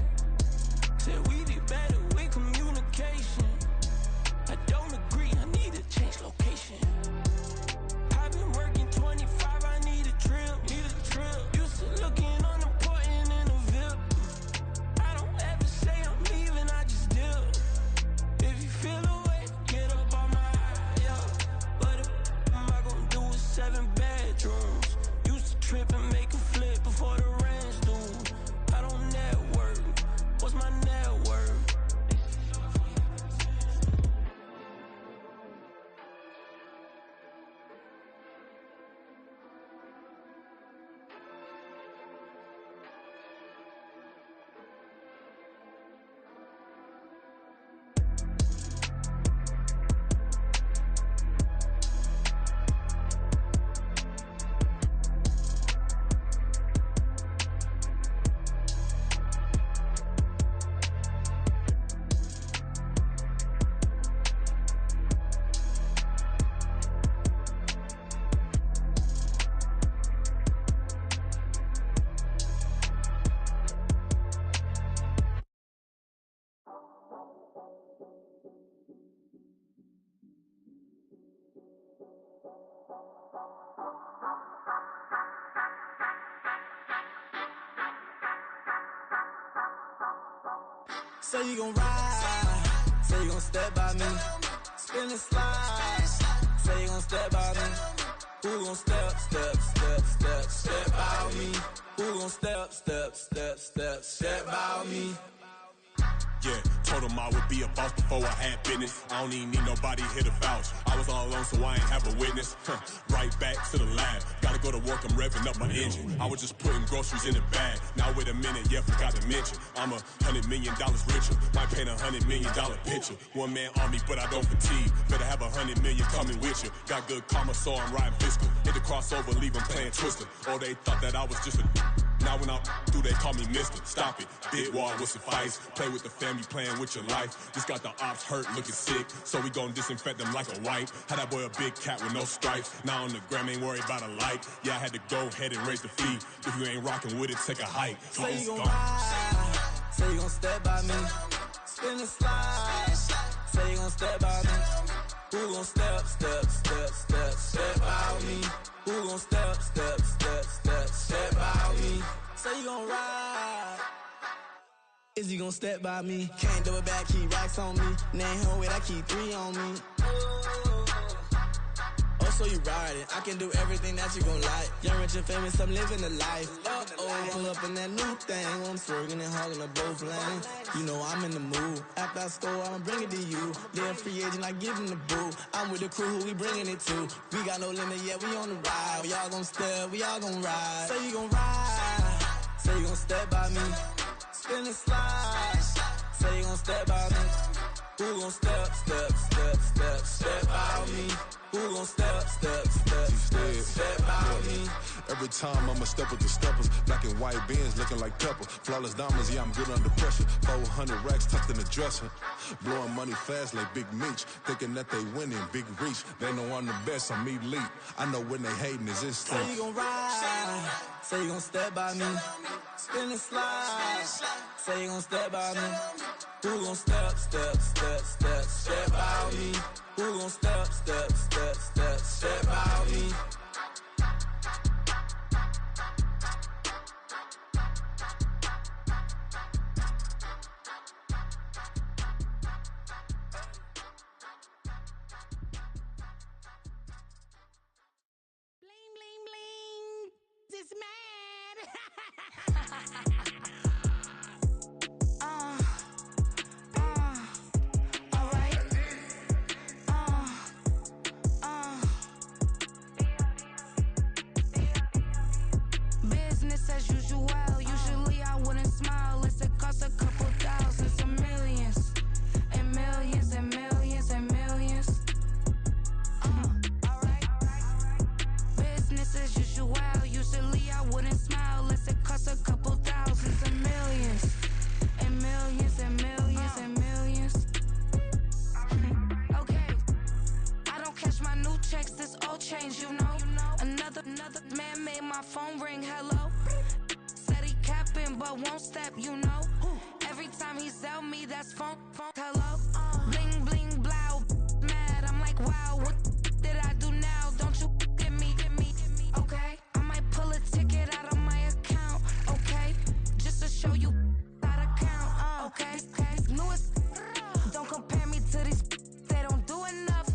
Said we be better with communication. I don't agree, I need to change location. I've been working 25, I need a drill, Used to looking unimportant in the Ville. I don't ever say I'm leaving, I just deal. If you feel away, get up on my yeah. But if am I gonna do with 7 bedrooms? Used to trip and make a flip before the rent's due. I don't network, what's my net worth? Say you gon' ride, say you gon' step by me, spin and slide, say you gon' step by me, who gon' step by me, who gon' step by me. Yeah, told him I would be a boss before I had business. I don't even need nobody here to vouch. I was all alone, so I ain't have a witness. Right back to the lab. Gotta go to work, I'm revving up my engine. I was just putting groceries in the bag. Now wait a minute, yeah, forgot to mention. I'm $100 million richer. Might paint $100 million picture. One man army, but I don't fatigue. Better have 100 million coming with you. Got good karma, so I'm riding fiscal. Hit the crossover, leave them playing Twister. Oh, they thought that I was just a... Now when I'm through, they call me Mister. Stop it, big wall will suffice. Play with the family, playing with your life. Just got the ops hurt, looking sick, so we gon' disinfect them like a wipe. Had that boy a big cat with no stripes. Now on the gram, ain't worried about a light. Yeah, I had to go ahead and raise the fee. If you ain't rocking with it, take a hike. Say you gon' ride, say you gon' step by me, spin and slide. Say you gon' step by me, who gon' step by me? Who gon' step by me? Say you gon' ride, is you gon' step by me? Can't do it back, keep racks on me. Name home with I keep 3 on me. Oh, so you riding, I can do everything that you gon' like. Young, rich, and famous, I'm living the life. Pull up in that new thing, I'm swerving and hogging up both lanes. You know I'm in the mood, after I score, I'ma bring it to you. They're a free agent, I give them the boo. I'm with the crew, who we bringing it to. We got no limit, yeah, we on the ride. We all gon' step, we all gon' ride. Say you gon' ride, say you gon' step by me, spin and slide. Say you gon' step by me, who gon' step by me? Who gon' step by me? Every time I'ma step with the steppers. Black and white beans looking like pepper. Flawless diamonds, yeah, I'm good under pressure. 400 racks tucked in the dresser. Blowing money fast like Big Meech. Thinking that they winning, big reach. They know I'm the best, I'm elite. I know when they hating is instant. Say you gon' ride, say you gon' step by me, spin and slide. Say you gon' step by me, who gon' step by me? Who gon' step by me? Bling, bling, bling. This man. but won't step, you know. Every time he sell me, that's phone, hello. Bling, bling, blow, mad. I'm like, wow, what did I do now? Don't you get me, okay? I might pull a ticket out of my account, okay? Just to show you how to count, okay? Newest, don't compare me to these, they don't do enough.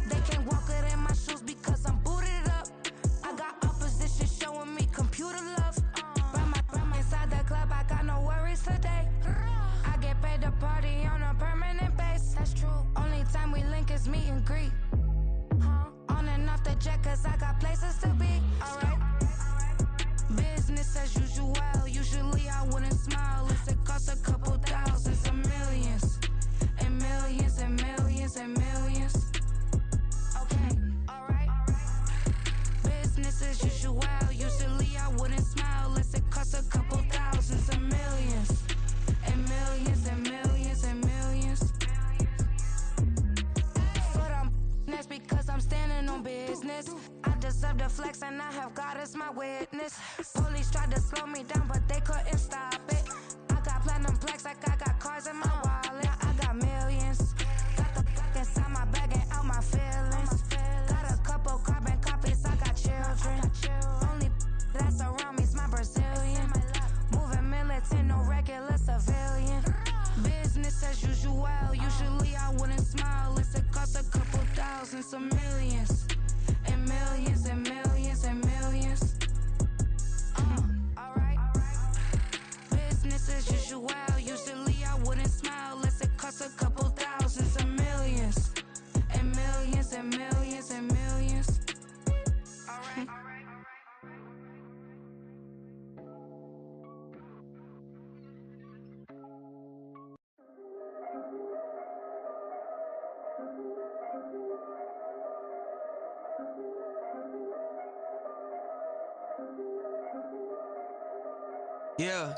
They can't walk it in my shoes because I'm booted up. I got opposition showing me computer love. Run my inside the club, I got no worries today. I get paid to party on a permanent base. That's true. Only time we link is meet and greet. On and off the jet, cause I got places to be. Alright. Business as usual. Usually I wouldn't smile. It costs a couple thousands and millions. And millions and millions and millions. Okay, alright. Business as usual. Usually I wouldn't smile unless it costs a couple thousands and millions. And millions and millions and millions. But that's because I'm standing on business. I deserve the flex and I have God as my witness. Police tried to slow me down but they couldn't stop it. I got platinum plaques like I got cars in my wallet. I got millions. Got the fuck inside my bag and out my feelings. Got a couple carbon copies, I got children. Only that's around me's my Brazilian. Moving militant, no regular civilian. Business as usual. Usually I wouldn't smile unless it costs a couple thousands of millions. And millions and millions and millions. Alright. Business as usual. Usually I wouldn't smile unless it costs a couple thousands of millions. And millions and millions and millions. Alright. Yeah.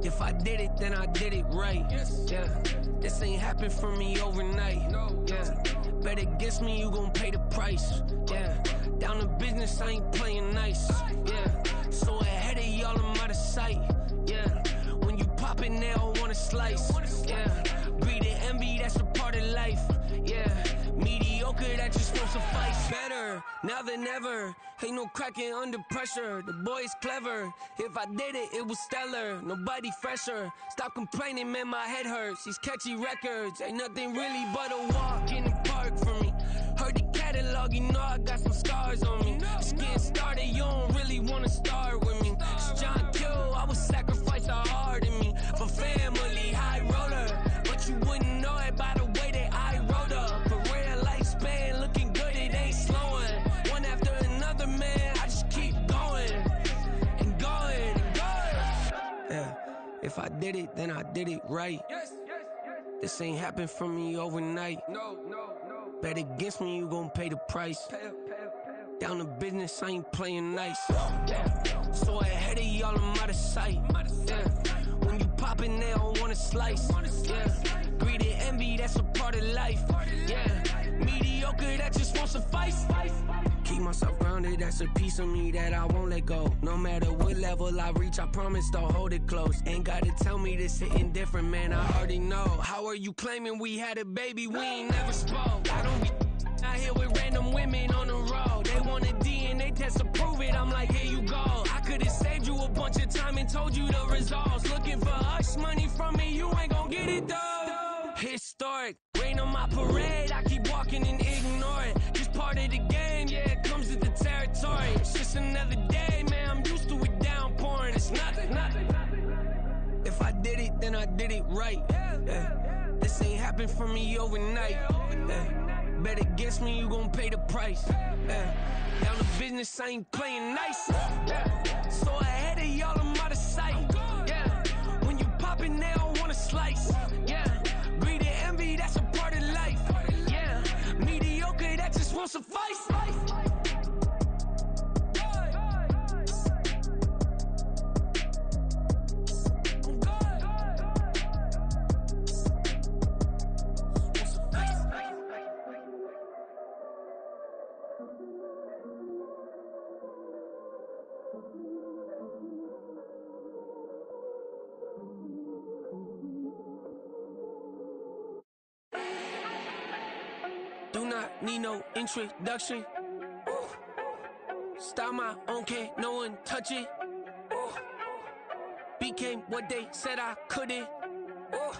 If I did it, then I did it right. Yeah. This ain't happened for me overnight. Yeah. Bet against me, you gon' pay the price. Yeah. Down to business, I ain't playing nice. Yeah. So ahead of y'all, I'm out of sight. Yeah. When you poppin', they all wanna slice. Yeah. Greed and envy, that's a part of life. Yeah. Mediocre, that just won't suffice. Better now than ever. Ain't no cracking under pressure. The boy's clever. If I did it, it was stellar. Nobody fresher. Stop complaining, man, my head hurts. These catchy records ain't nothing really but a walk in the park for me. Heard the catalog, you know I got some scars on me. Just getting started, you don't really wanna start with me. It's John Kill, I would sacrifice a heart in me for family, high roller. But you wouldn't know it by the way that I wrote up. A real lifespan, looking good, it ain't slowing. One after another, man, I just keep going and going and going. Yeah, if I did it, then I did it right. This ain't happened for me overnight. Bet against me, you gon' pay the price. Down to business, I ain't playing nice. Yeah. So ahead of y'all, I'm out of sight. Yeah. When you poppin', they don't wanna slice. Yeah. Greed and envy, that's a part of life. Yeah. Mediocre, that just won't suffice. Keep myself grounded, that's a piece of me that I won't let go. No matter what level I reach, I promise to hold it close. Ain't gotta tell me this hitting different, man, I already know. How are you claiming we had a baby, we ain't never spoke? I don't be out here with random women on the road. They want a DNA test to prove it, I'm like, here you go. I could've saved you a bunch of time and told you the results. Looking for hush money from me, you ain't gon' get it though. Historic, rain on my parade, I keep walking and ignore it. Just part of the game, yeah, it comes with the territory. It's just another day, man, I'm used to it downpouring. It's nothing. If I did it, then I did it right. Yeah. This ain't happened for me overnight. Yeah. Bet against me, you gon' pay the price. Yeah. Down to business, I ain't playing nice. Yeah. So ahead of y'all, I'm out of sight. Yeah. When you poppin', they don't wanna slice. Yeah. Greed and envy, that's a part of life. Yeah. Mediocre, that just won't suffice. not need no introduction. Ooh. Style my own, can't no one touch it. Ooh. Became what they said I couldn't. Ooh.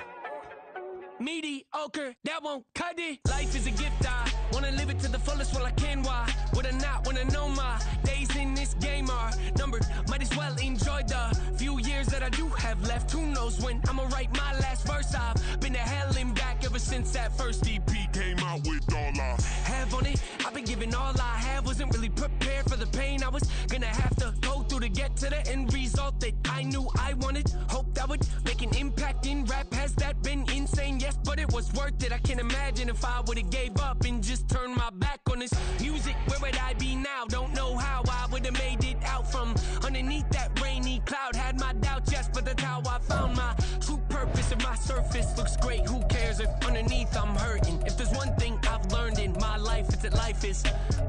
Mediocre, that won't cut it. Life is a gift, I wanna live it to the fullest while I can. Why would I not wanna know my days in this game are numbered? Might as well enjoy the few years that I do have left. Who knows when I'ma write my last verse? I've been to hell and back ever since that first EP came out with all I have on it. I've been giving all I have, wasn't really prepared for the pain I was gonna have to go through to get to the end result that I knew I wanted. Hoped I would make an impact in rap. Has that been insane? Yes, but it was worth it. I can't imagine if I would've gave up and just turned my back on this music. Where would I be now? Don't know how I would've made it out from underneath that rainy cloud. Had my doubts, yes, but that's how I found my true purpose. If my surface looks great, who cares if underneath I'm hurting? If there's one thing I've learned in my life, it's that life is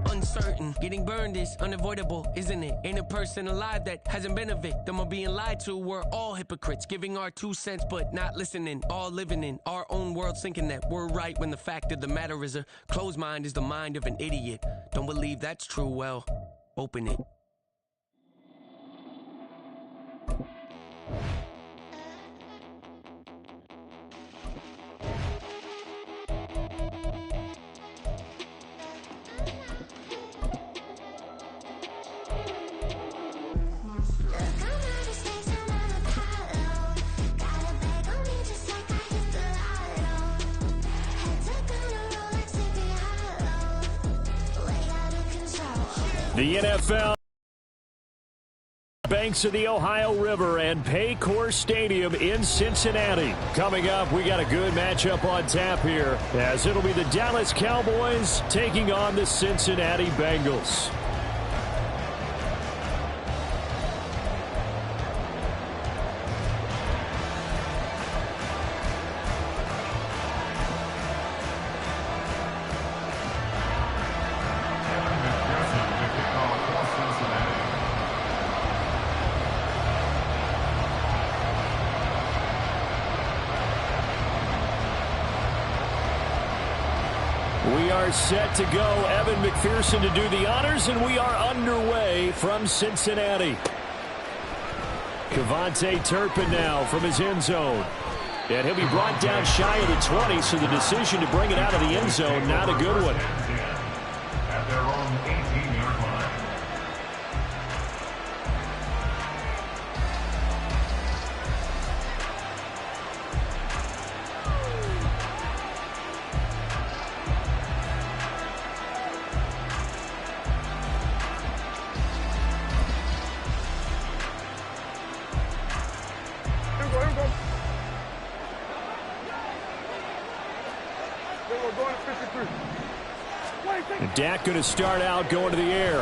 uncertain. Getting burned is unavoidable, isn't it? Ain't a person alive that hasn't been a victim of being lied to. We're all hypocrites, giving our 2 cents but not listening. All living in our own world, thinking that we're right when the fact of the matter is a closed mind is the mind of an idiot. Don't believe that's true? Well, open it. The NFL banks of the Ohio River and Paycor Stadium in Cincinnati. Coming up, we got a good matchup on tap here, as it'll be the Dallas Cowboys taking on the Cincinnati Bengals. We are set to go. Evan McPherson to do the honors, and we are underway from Cincinnati. KaVontae Turpin now from his end zone. And he'll be brought down shy of the 20, so the decision to bring it out of the end zone, not a good one. At their own 18-yard line. And Dak going to start out going to the air.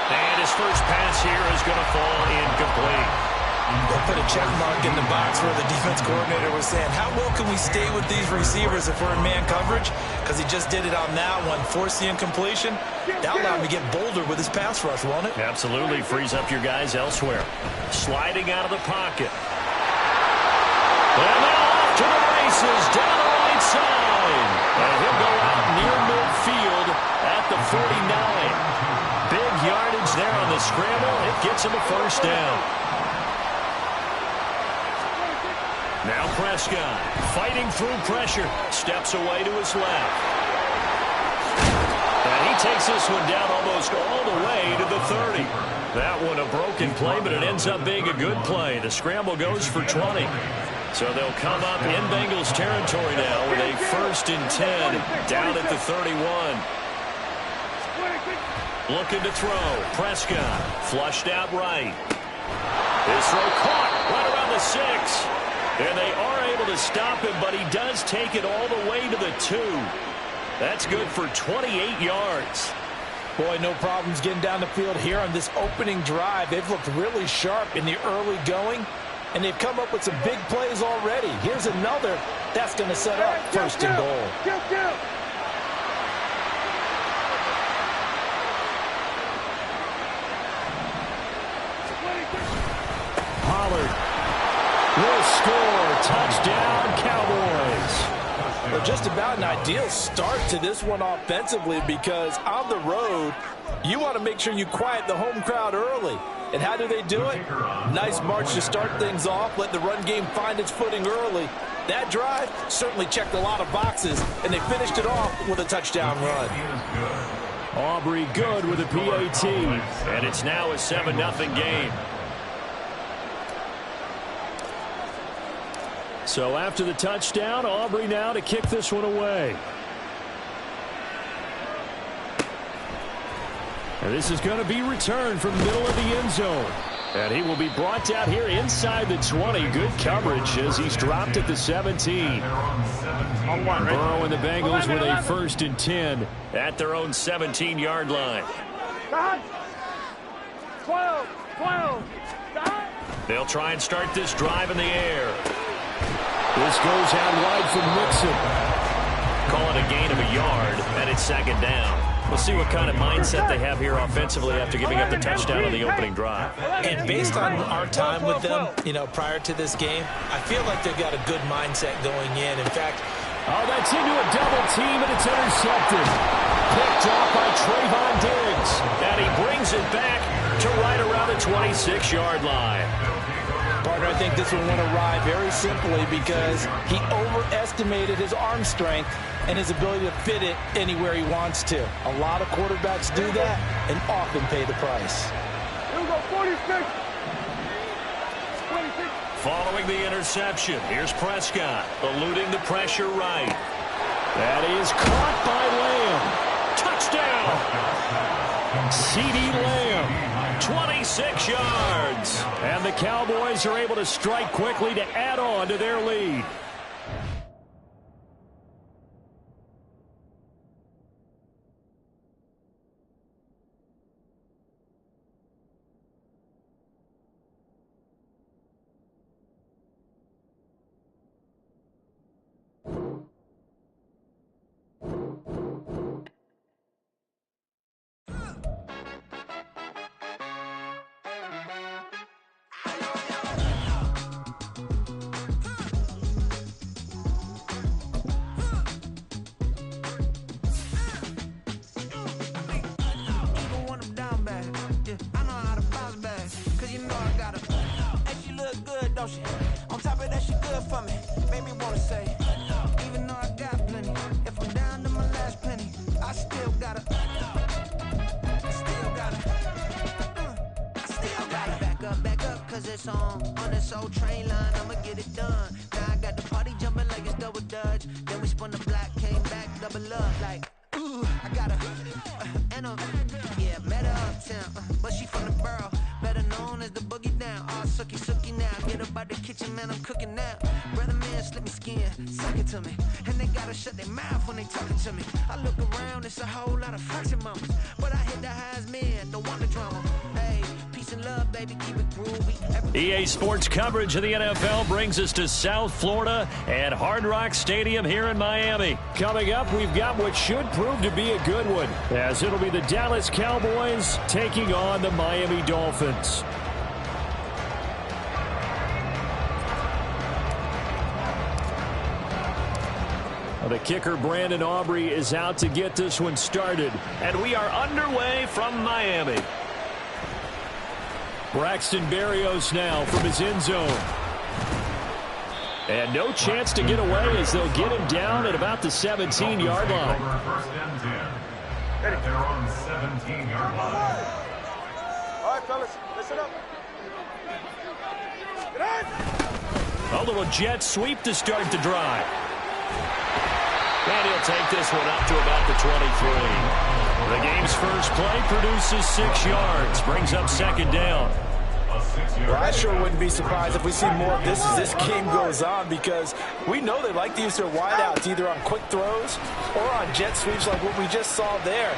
And his first pass here is going to fall incomplete. They'll put a check mark in the box where the defense coordinator was saying, how well can we stay with these receivers if we're in man coverage? Because he just did it on that one, forced the incompletion. That allowed him to get bolder with his pass rush, won't it? Absolutely. Frees up your guys elsewhere. Sliding out of the pocket. And now off to the races down the right side. And he'll go out near midfield at the 49. Big yardage there on the scramble. It gets him a first down. Now Prescott fighting through pressure. Steps away to his left. And he takes this one down almost all the way to the 30. That one a broken play, but it ends up being a good play. The scramble goes for 20. So they'll come up in Bengals territory now with a 1st and 10 down at the 31. Looking to throw. Prescott flushed out right. His throw caught right around the 6. And they are able to stop him, but he does take it all the way to the 2. That's good for 28 yards. Boy, no problems getting down the field here on this opening drive. They've looked really sharp in the early going, and they've come up with some big plays already. Here's another that's going to set up 1st and goal. Pollard will score. Touchdown, Cowboys. Well, just about an ideal start to this one offensively, because on the road, you want to make sure you quiet the home crowd early. And how do they do it? Nice march to start things off, let the run game find its footing early. That drive certainly checked a lot of boxes, and they finished it off with a touchdown run. Aubrey good with a PAT, and it's now a 7-0 game. So after the touchdown, Aubrey now to kick this one away. And this is going to be returned from middle of the end zone. And he will be brought down here inside the 20. Good coverage as he's dropped at the 17. Burrow and the Bengals with a 1st and 10 at their own 17-yard line. 12. They'll try and start this drive in the air. This goes out wide from Mixon. Call it a gain of a yard, and it's 2nd down. We'll see what kind of mindset they have here offensively after giving up the touchdown on the opening drive. And based on our time with them, prior to this game, I feel like they've got a good mindset going in. In fact, that's into a double team, and it's intercepted. Picked off by Trayvon Diggs. And he brings it back to right around the 26-yard line. Parker, I think this one went awry very simply because he overestimated his arm strength and his ability to fit it anywhere he wants to. A lot of quarterbacks do that and often pay the price. Here we go, 46. Following the interception, here's Prescott, eluding the pressure right. That is caught by Lamb. Touchdown! CeeDee Lamb. 26 yards. And the Cowboys are able to strike quickly to add on to their lead. On top of that, she good for me. Made me wanna say, even though I got plenty, if I'm down to my last penny, I still gotta back up, cause it's on this old train line, I'ma get it done. Now I got the party jumping like it's double dutch. Then we spun the block, came back, double up, like, ooh, I got her, and yeah, met her uptown, but she from the borough, better known as the boogie down, all sookie now, get up out the kitchen, man, I'm cooking now, brother man, slip me skin, suck it to me, and they gotta shut their mouth when they talking to me, I look around, it's a whole lot of foxy mamas, but I hit the highs, man, don't want the drama, hey, peace and love, baby, keep it groovy. EA Sports coverage of the NFL brings us to South Florida and Hard Rock Stadium here in Miami. Coming up, we've got what should prove to be a good one, as it'll be the Dallas Cowboys taking on the Miami Dolphins. The kicker, Brandon Aubrey, is out to get this one started. And we are underway from Miami. Braxton Berrios now from his end zone. And no chance to get away as they'll get him down at about the 17-yard line. First and 10. At their own 17-yard line. All right, fellas, listen up. A little jet sweep to start the drive. And he'll take this one up to about the 23. The game's first play produces 6 yards, brings up 2nd down. Well, I sure wouldn't be surprised if we see more of this as this game goes on, because we know they like to use their wideouts either on quick throws or on jet sweeps like what we just saw there.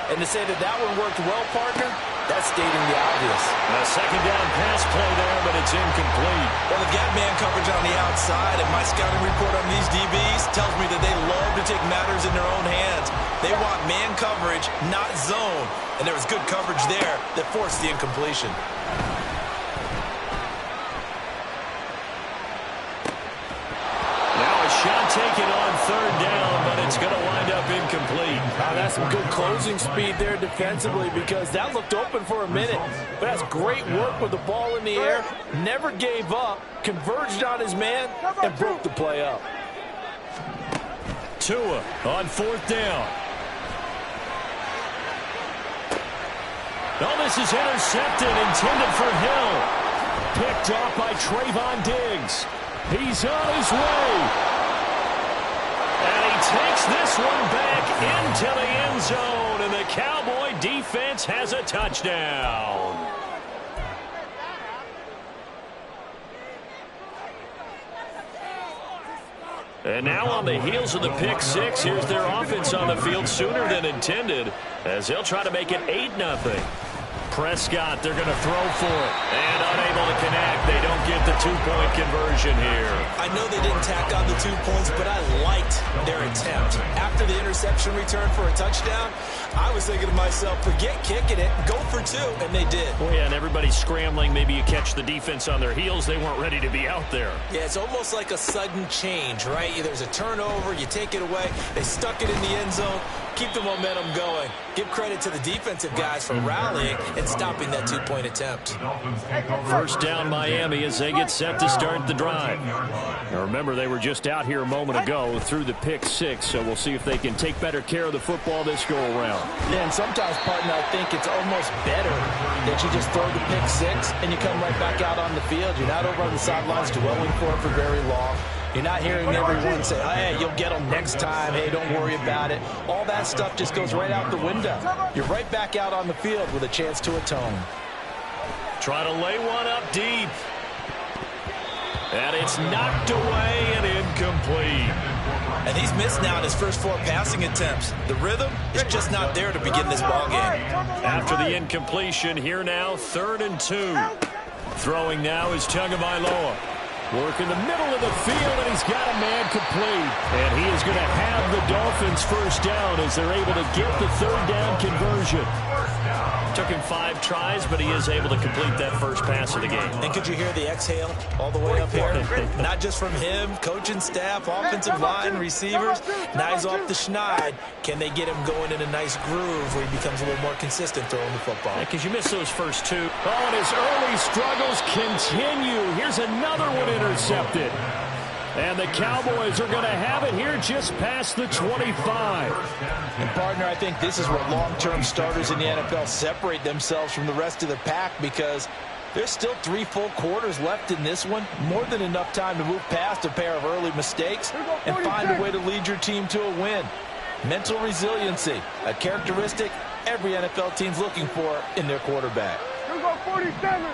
And to say that that one worked well, partner, that's stating the obvious. A 2nd down pass play there, but it's incomplete. Well, they've got man coverage on the outside, and my scouting report on these DBs tells me that they love to take matters in their own hands. They want man coverage, not zone. And there was good coverage there that forced the incompletion. Now a shot to take it on third down, but it's going to wind up incomplete. That's some good closing speed there defensively because that looked open for a minute. But that's great work with the ball in the air. Never gave up, converged on his man, and broke the play up. Tua on fourth down. Oh, this is intercepted, intended for Hill. Picked off by Trayvon Diggs. He's on his way. And he takes this one back into the end zone, and the Cowboy defense has a touchdown. And now on the heels of the pick six, here's their offense on the field sooner than intended as they'll try to make it 8-0. Prescott, they're going to throw for it. And unable to connect. They don't get the two-point conversion here. I know they didn't tack on the 2 points, but I liked their attempt. After the interception return for a touchdown, I was thinking to myself, forget kicking it, go for 2, and they did. Oh, yeah, and everybody's scrambling. Maybe you catch the defense on their heels. They weren't ready to be out there. Yeah, it's almost like a sudden change, right? There's a turnover, you take it away, they stuck it in the end zone, keep the momentum going. Give credit to the defensive guys for rallying and stopping that 2-point attempt. First down Miami as they get set to start the drive. Now remember, they were just out here a moment ago through the pick six, so we'll see if they can take better care of the football this go-around. Yeah, and sometimes, partner, I think it's almost better that you just throw the pick six and you come right back out on the field. You're not over on the sidelines dwelling for it for very long. You're not hearing everyone say, oh, hey, you'll get them next time. Hey, don't worry about it. All that stuff just goes right out the window. You're right back out on the field with a chance to atone. Try to lay one up deep. And it's knocked away and incomplete. And he's missed now in his first 4 passing attempts. The rhythm is just not there to begin this ball game. After the incompletion, here now, 3rd and 2. Throwing now is Tagovailoa. Work in the middle of the field, and he's got a man complete. And he is going to have the Dolphins first down as they're able to get the 3rd down conversion. Took him 5 tries, but he is able to complete that first pass of the game. And could you hear the exhale all the way up here? Not just from him, coaching staff, offensive line, receivers. Now he's off the schneid. Can they get him going in a nice groove where he becomes a little more consistent throwing the football? Because you missed those first 2. Oh, and his early struggles continue. Here's another one intercepted. And the Cowboys are going to have it here just past the 25. And, partner, I think this is where long-term starters in the NFL separate themselves from the rest of the pack because there's still 3 full quarters left in this one. More than enough time to move past a pair of early mistakes and find a way to lead your team to a win. Mental resiliency, a characteristic every NFL team's looking for in their quarterback. You go 47.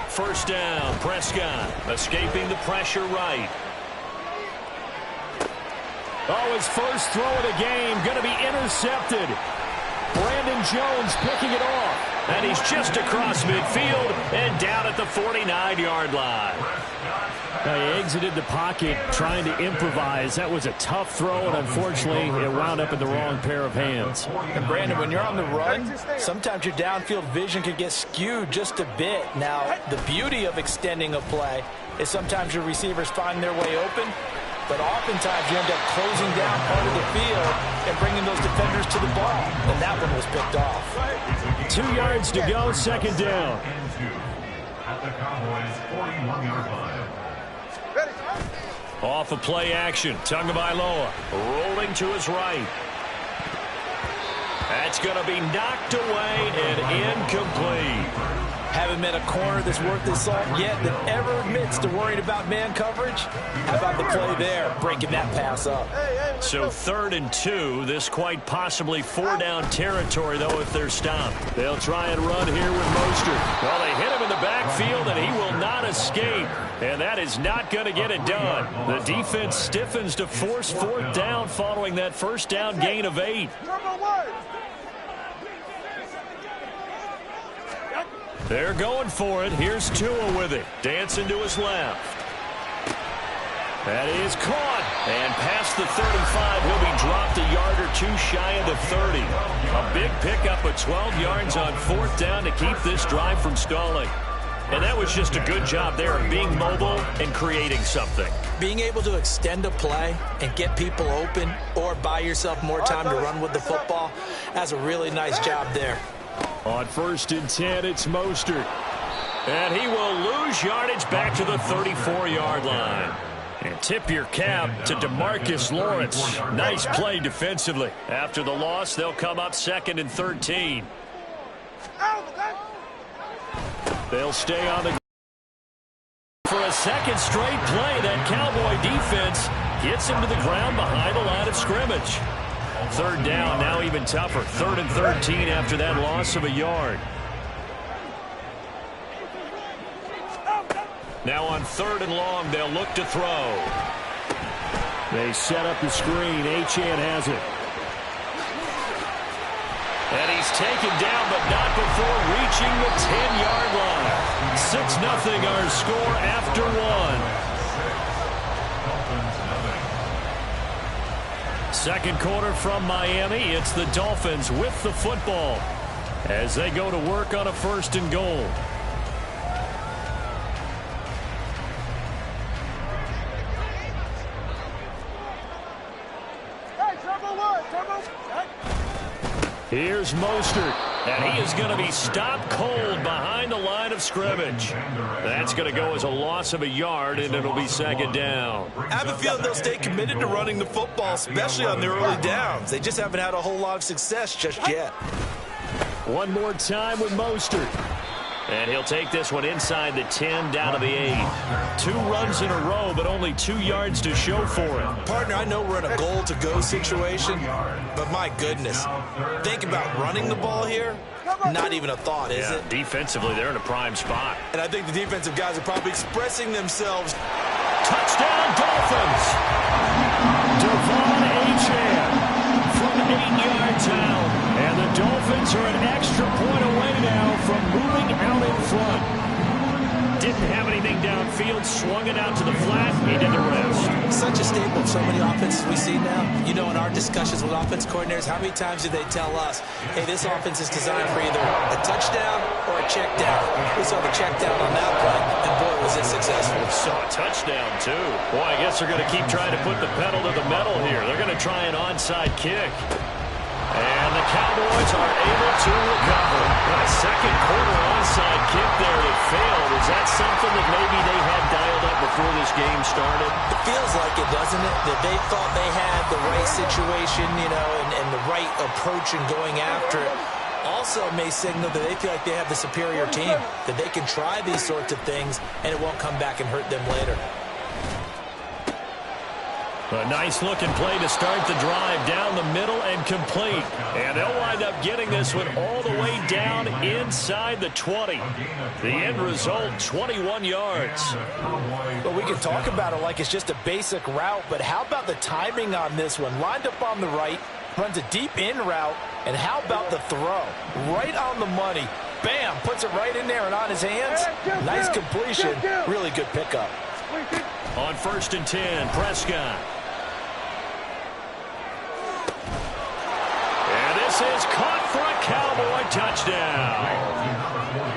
First down, Prescott escaping the pressure right. Oh, his first throw of the game going to be intercepted. Brandon Jones picking it off. And he's just across midfield and down at the 49-yard line. Now he exited the pocket trying to improvise. That was a tough throw, and unfortunately, it wound up in the wrong pair of hands. And Brandon, when you're on the run, sometimes your downfield vision can get skewed just a bit. Now, the beauty of extending a play is sometimes your receivers find their way open, but oftentimes you end up closing down part of the field and bringing those defenders to the ball. And that one was picked off. 2 yards to go, 2nd down. At the Cowboys' 41-yard line. Off of play action, Tagovailoa rolling to his right. That's going to be knocked away and incomplete. Haven't met a corner that's worth his salt yet that ever admits to worrying about man coverage. How about the play there, breaking that pass up? So 3rd and 2, this quite possibly 4-down territory, though, if they're stopped. They'll try and run here with Mostert. Well, they hit him in the backfield, and he will not escape. And that is not going to get it done. The defense stiffens to force 4th down following that first down gain of 8. They're going for it. Here's Tua with it. Dancing to his left. That is caught. And past the 35, he'll be dropped a yard or 2 shy of the 30. A big pickup of 12 yards on 4th down to keep this drive from stalling. And that was just a good job there of being mobile and creating something. Being able to extend a play and get people open or buy yourself more time to run with the football, that's a really nice job there. On 1st and 10, it's Mostert. And he will lose yardage back to the 34-yard line. And tip your cap to DeMarcus Lawrence. Nice play defensively. After the loss, they'll come up 2nd and 13. They'll stay on the for a second straight play. That Cowboy defense gets him to the ground behind the line of scrimmage. 3rd down, now even tougher. 3rd and 13 after that loss of a yard. Now on 3rd and long, they'll look to throw. They set up the screen. Achane has it. And he's taken down, but not before reaching the 10-yard line. 6-0 our score after 1. Second quarter from Miami. It's the Dolphins with the football as they go to work on a 1st and goal. Here's Mostert, and he is going to be stopped cold behind the line of scrimmage. That's going to go as a loss of a yard, and it'll be 2nd down. I have a feeling they'll stay committed to running the football, especially on their early downs. They just haven't had a whole lot of success just yet. One more time with Mostert. And he'll take this one inside the 10, down to the 8. 2 runs in a row, but only 2 yards to show for it. Partner, I know we're in a goal-to-go situation, but my goodness, think about running the ball here. Not even a thought, is it? Defensively, they're in a prime spot. And I think the defensive guys are probably expressing themselves. Touchdown, Dolphins! Devon Achane from 8 yards out. And the Dolphins are an extra point away now from moving out in front. Didn't have anything downfield, swung it out to the flat, he did the rest. Such a staple of so many offenses we see now. You know, in our discussions with offense coordinators, how many times do they tell us, hey, this offense is designed for either a touchdown or a check down. We saw the check down on that play, and boy, was it successful. Saw a touchdown, too. Boy, I guess they're going to keep trying to put the pedal to the metal here. They're going to try an onside kick. And the Cowboys are able to recover. A second quarter onside kick there that failed. Is that something that maybe they had dialed up before this game started? It feels like it, doesn't it? That they thought they had the right situation, you know, and the right approach in going after it. Also may signal that they feel like they have the superior team, that they can try these sorts of things, and it won't come back and hurt them later. A nice-looking play to start the drive down the middle and complete. And they'll wind up getting this one all the way down inside the 20. The end result, 21 yards. Well, we can talk about it like it's just a basic route, but how about the timing on this one? Lined up on the right, runs a deep in route, and how about the throw? Right on the money. Bam, puts it right in there and on his hands. Nice completion, really good pickup. On 1st and 10, Prescott. And this is caught for a Cowboy touchdown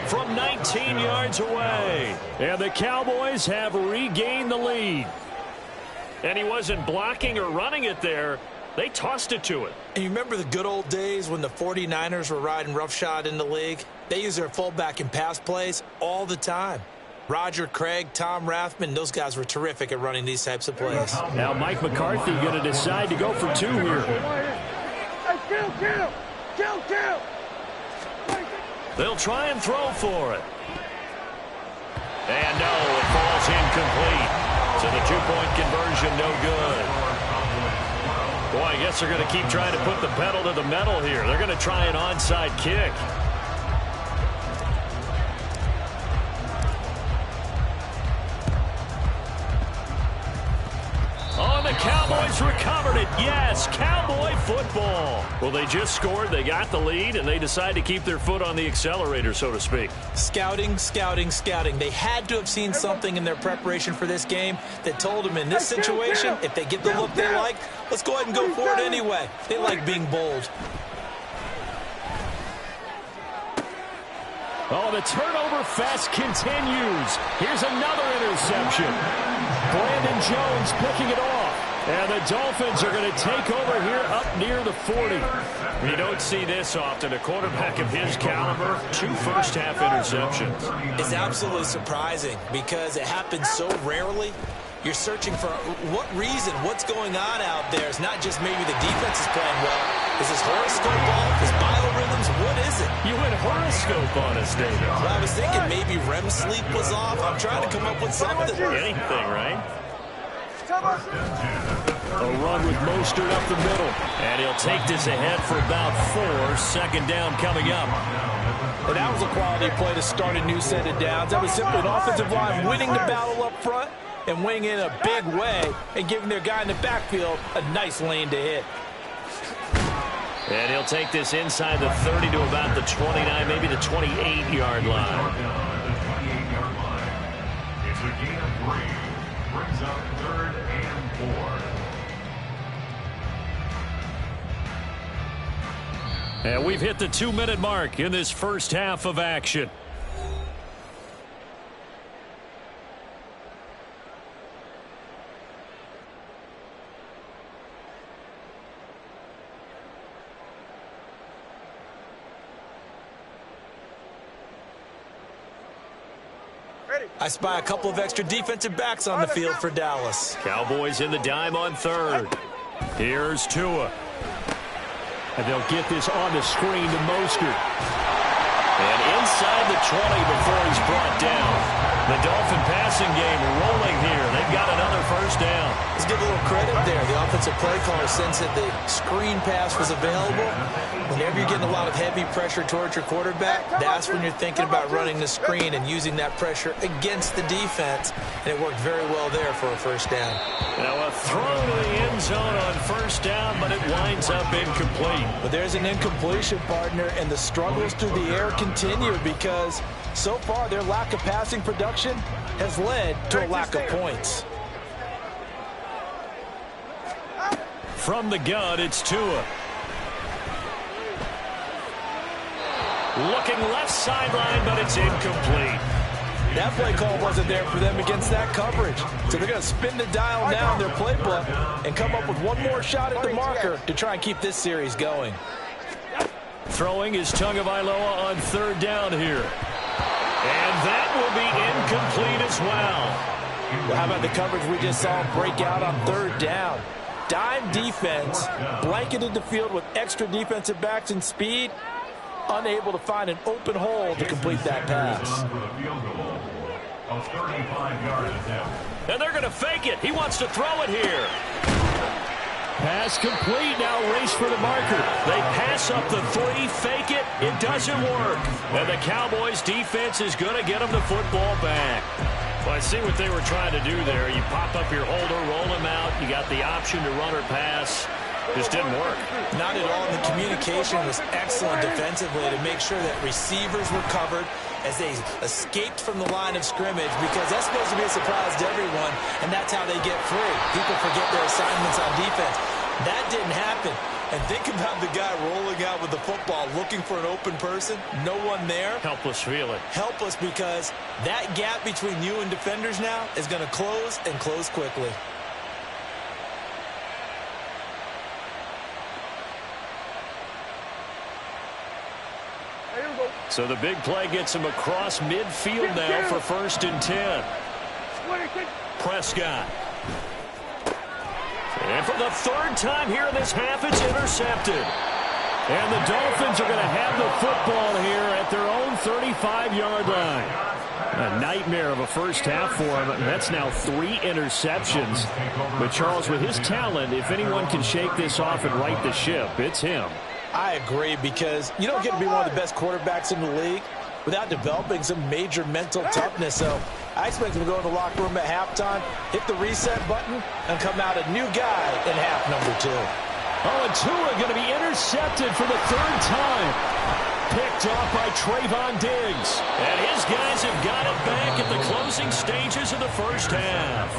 from 19 yards away. And the Cowboys have regained the lead. And he wasn't blocking or running it there. They tossed it to it. And you remember the good old days when the 49ers were riding roughshod in the league? They use their fullback in pass plays all the time. Roger Craig, Tom Rathman, those guys were terrific at running these types of plays. Now Mike McCarthy going to decide to go for 2 here. Kill. They'll try and throw for it. And no, it falls incomplete. So the 2-point conversion no good. Boy, I guess they're going to keep trying to put the pedal to the metal here. They're going to try an onside kick. Oh, the Cowboys recovered it. Yes, Cowboy football. Well, they just scored. They got the lead, and they decide to keep their foot on the accelerator, so to speak. Scouting. They had to have seen something in their preparation for this game that told them in this situation, if they get the look they like, let's go ahead and go for it anyway. They like being bold. Oh, the turnover fest continues. Here's another interception. Brandon Jones picking it off. And the Dolphins are going to take over here up near the 40. You don't see this often. A quarterback of his caliber, 2 first-half interceptions. It's absolutely surprising because it happens so rarely. You're searching for what reason, what's going on out there. It's not just maybe the defense is playing well. Is this horoscope off? Is biorhythms? What is it? You went horoscope on us, David. Well, I was thinking maybe REM sleep was off. I'm trying to come up with something. Anything, right? A run with Mostert up the middle. And he'll take this ahead for about 4. Second down coming up. And that was a quality play to start a new set of downs. That was simply an offensive line winning the battle up front and winning in a big way and giving their guy in the backfield a nice lane to hit. And he'll take this inside the 30 to about the 29, maybe the 28-yard line. It's a gain of 3. Brings up 3rd and 4. And we've hit the 2-minute mark in this first half of action. I spy a couple of extra defensive backs on the field for Dallas. Cowboys in the dime on 3rd. Here's Tua. And they'll get this on the screen to Mostert. And inside the 20 before he's brought down. The Dolphin passing game rolling here. They've got another first down. Let's give a little credit there. The offensive play caller sensed that the screen pass was available. Whenever you're getting a lot of heavy pressure towards your quarterback, that's when you're thinking about running the screen and using that pressure against the defense. And it worked very well there for a first down. Now a throw to the end zone on first down, but it winds up incomplete. But there's an incompletion, partner, and the struggles through the air continue because so far their lack of passing production has led to a lack of points. From the gun, it's Tua. Looking left sideline, but it's incomplete. That play call wasn't there for them against that coverage. So they're going to spin the dial now in their playbook and come up with one more shot at the marker to try and keep this series going. Throwing is Tagovailoa on 3rd down here. And that will be incomplete as well. Well, how about the coverage we just saw break out on 3rd down? Dime defense, blanketed the field with extra defensive backs and speed, unable to find an open hole to complete that pass. And they're going to fake it. He wants to throw it here. Pass complete. Now race for the marker. They pass up the 3, fake it. It doesn't work. And the Cowboys defense is going to get them the football back. Well, I see what they were trying to do there. You pop up your holder, roll him out. You got the option to run or pass. Just didn't work. Not at all. The communication was excellent defensively to make sure that receivers were covered as they escaped from the line of scrimmage, because that's supposed to be a surprise to everyone, and that's how they get free. People forget their assignments on defense. That didn't happen. And think about the guy rolling out with the football, looking for an open person, no one there. Helpless feeling. Helpless, because that gap between you and defenders now is going to close, and close quickly. So the big play gets him across midfield now for 1st and 10. Prescott. And for the 3rd time here in this half, it's intercepted. And the Dolphins are going to have the football here at their own 35-yard line. A nightmare of a first half for him. That's now 3 interceptions. But Charles, with his talent, if anyone can shake this off and right the ship, it's him. I agree, because you don't get to be one of the best quarterbacks in the league without developing some major mental toughness. So I expect him to go in the locker room at halftime, hit the reset button, and come out a new guy in half number 2. Oh, and Tua going to be intercepted for the 3rd time. Picked off by Trayvon Diggs. And his guys have got it back at the closing stages of the first half.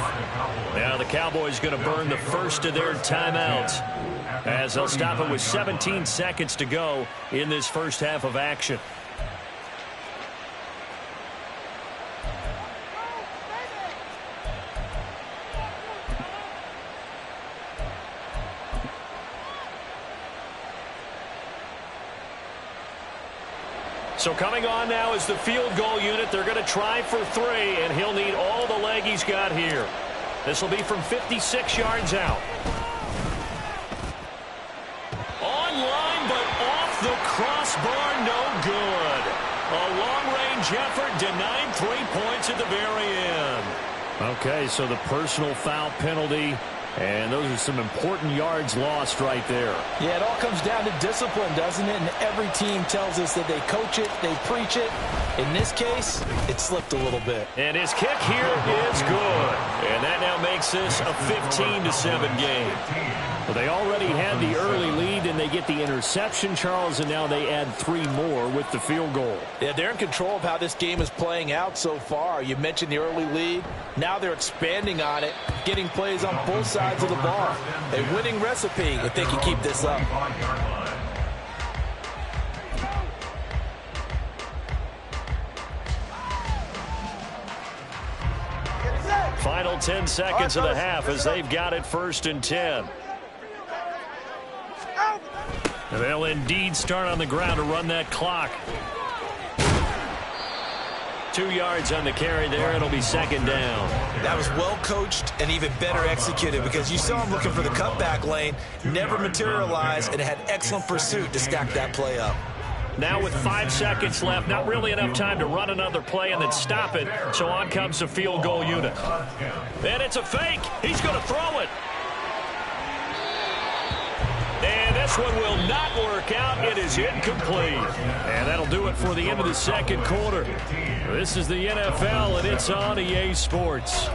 Now the Cowboys going to burn the first of their timeouts, as they'll stop it with 17 seconds to go in this first half of action. So coming on now is the field goal unit. They're going to try for 3, and he'll need all the leg he's got here. This will be from 56 yards out. Online, but off the crossbar, no good. A long-range effort denied 3 points at the very end. Okay, so the personal foul penalty, and those are some important yards lost right there. Yeah, it all comes down to discipline, doesn't it? And every team tells us that they coach it, they preach it. In this case, it slipped a little bit. And his kick here is good. And that now makes this a 15-7 game. Well, they already had the early lead, and they get the interception, Charles, and now they add 3 more with the field goal. Yeah, they're in control of how this game is playing out so far. You mentioned the early lead. Now they're expanding on it, getting plays on both sides of the ball. A winning recipe if they can keep this up. Final 10 seconds of the half as they've got it 1st and 10. And they'll indeed start on the ground to run that clock. 2 yards on the carry there. It'll be 2nd down. That was well coached and even better executed because you saw him looking for the cutback lane, never materialized, and had excellent pursuit to stack that play up. Now with 5 seconds left, not really enough time to run another play and then stop it. So on comes the field goal unit. And it's a fake. He's going to throw it. And this one will not work out. It is incomplete. And that'll do it for the end of the 2nd quarter. This is the NFL, and it's on EA Sports.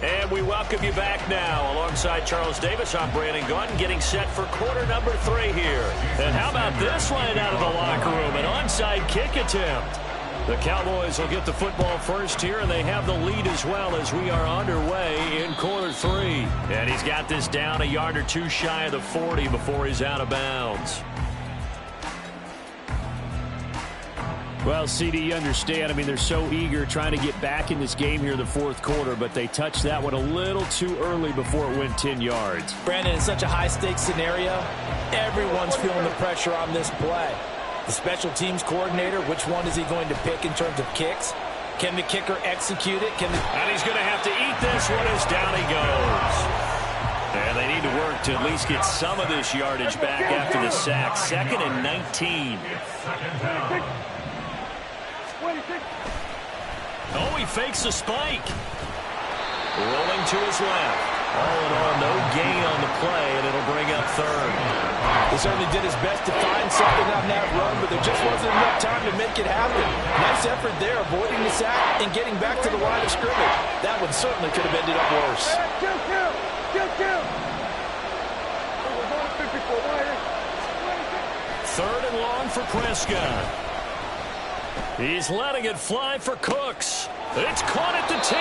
And we welcome you back now. Alongside Charles Davis, I'm Brandon Gunn, getting set for quarter number 3 here. And how about this line out of the locker room? An onside kick attempt. The Cowboys will get the football first here, and they have the lead as well as we are underway in quarter 3. And he's got this down a yard or 2 shy of the 40 before he's out of bounds. Well, CD, you understand. I mean, they're so eager trying to get back in this game here in the 4th quarter, but they touched that one a little too early before it went 10 yards. Brandon, in such a high-stakes scenario, everyone's feeling the pressure on this play. The special teams coordinator, which one is he going to pick in terms of kicks? Can the kicker execute it? And he's going to have to eat this one as down he goes. And they need to work to at least get some of this yardage back after the sack. 2nd and 19. Oh, he fakes a spike. Rolling to his left. All in all, no gain on the play, and it'll bring up 3rd. He certainly did his best to find something on that run, but there just wasn't enough time to make it happen. Nice effort there, avoiding the sack and getting back to the line of scrimmage. That one certainly could have ended up worse. Third and long for Prescott. He's letting it fly for Cooks. It's caught at the 10.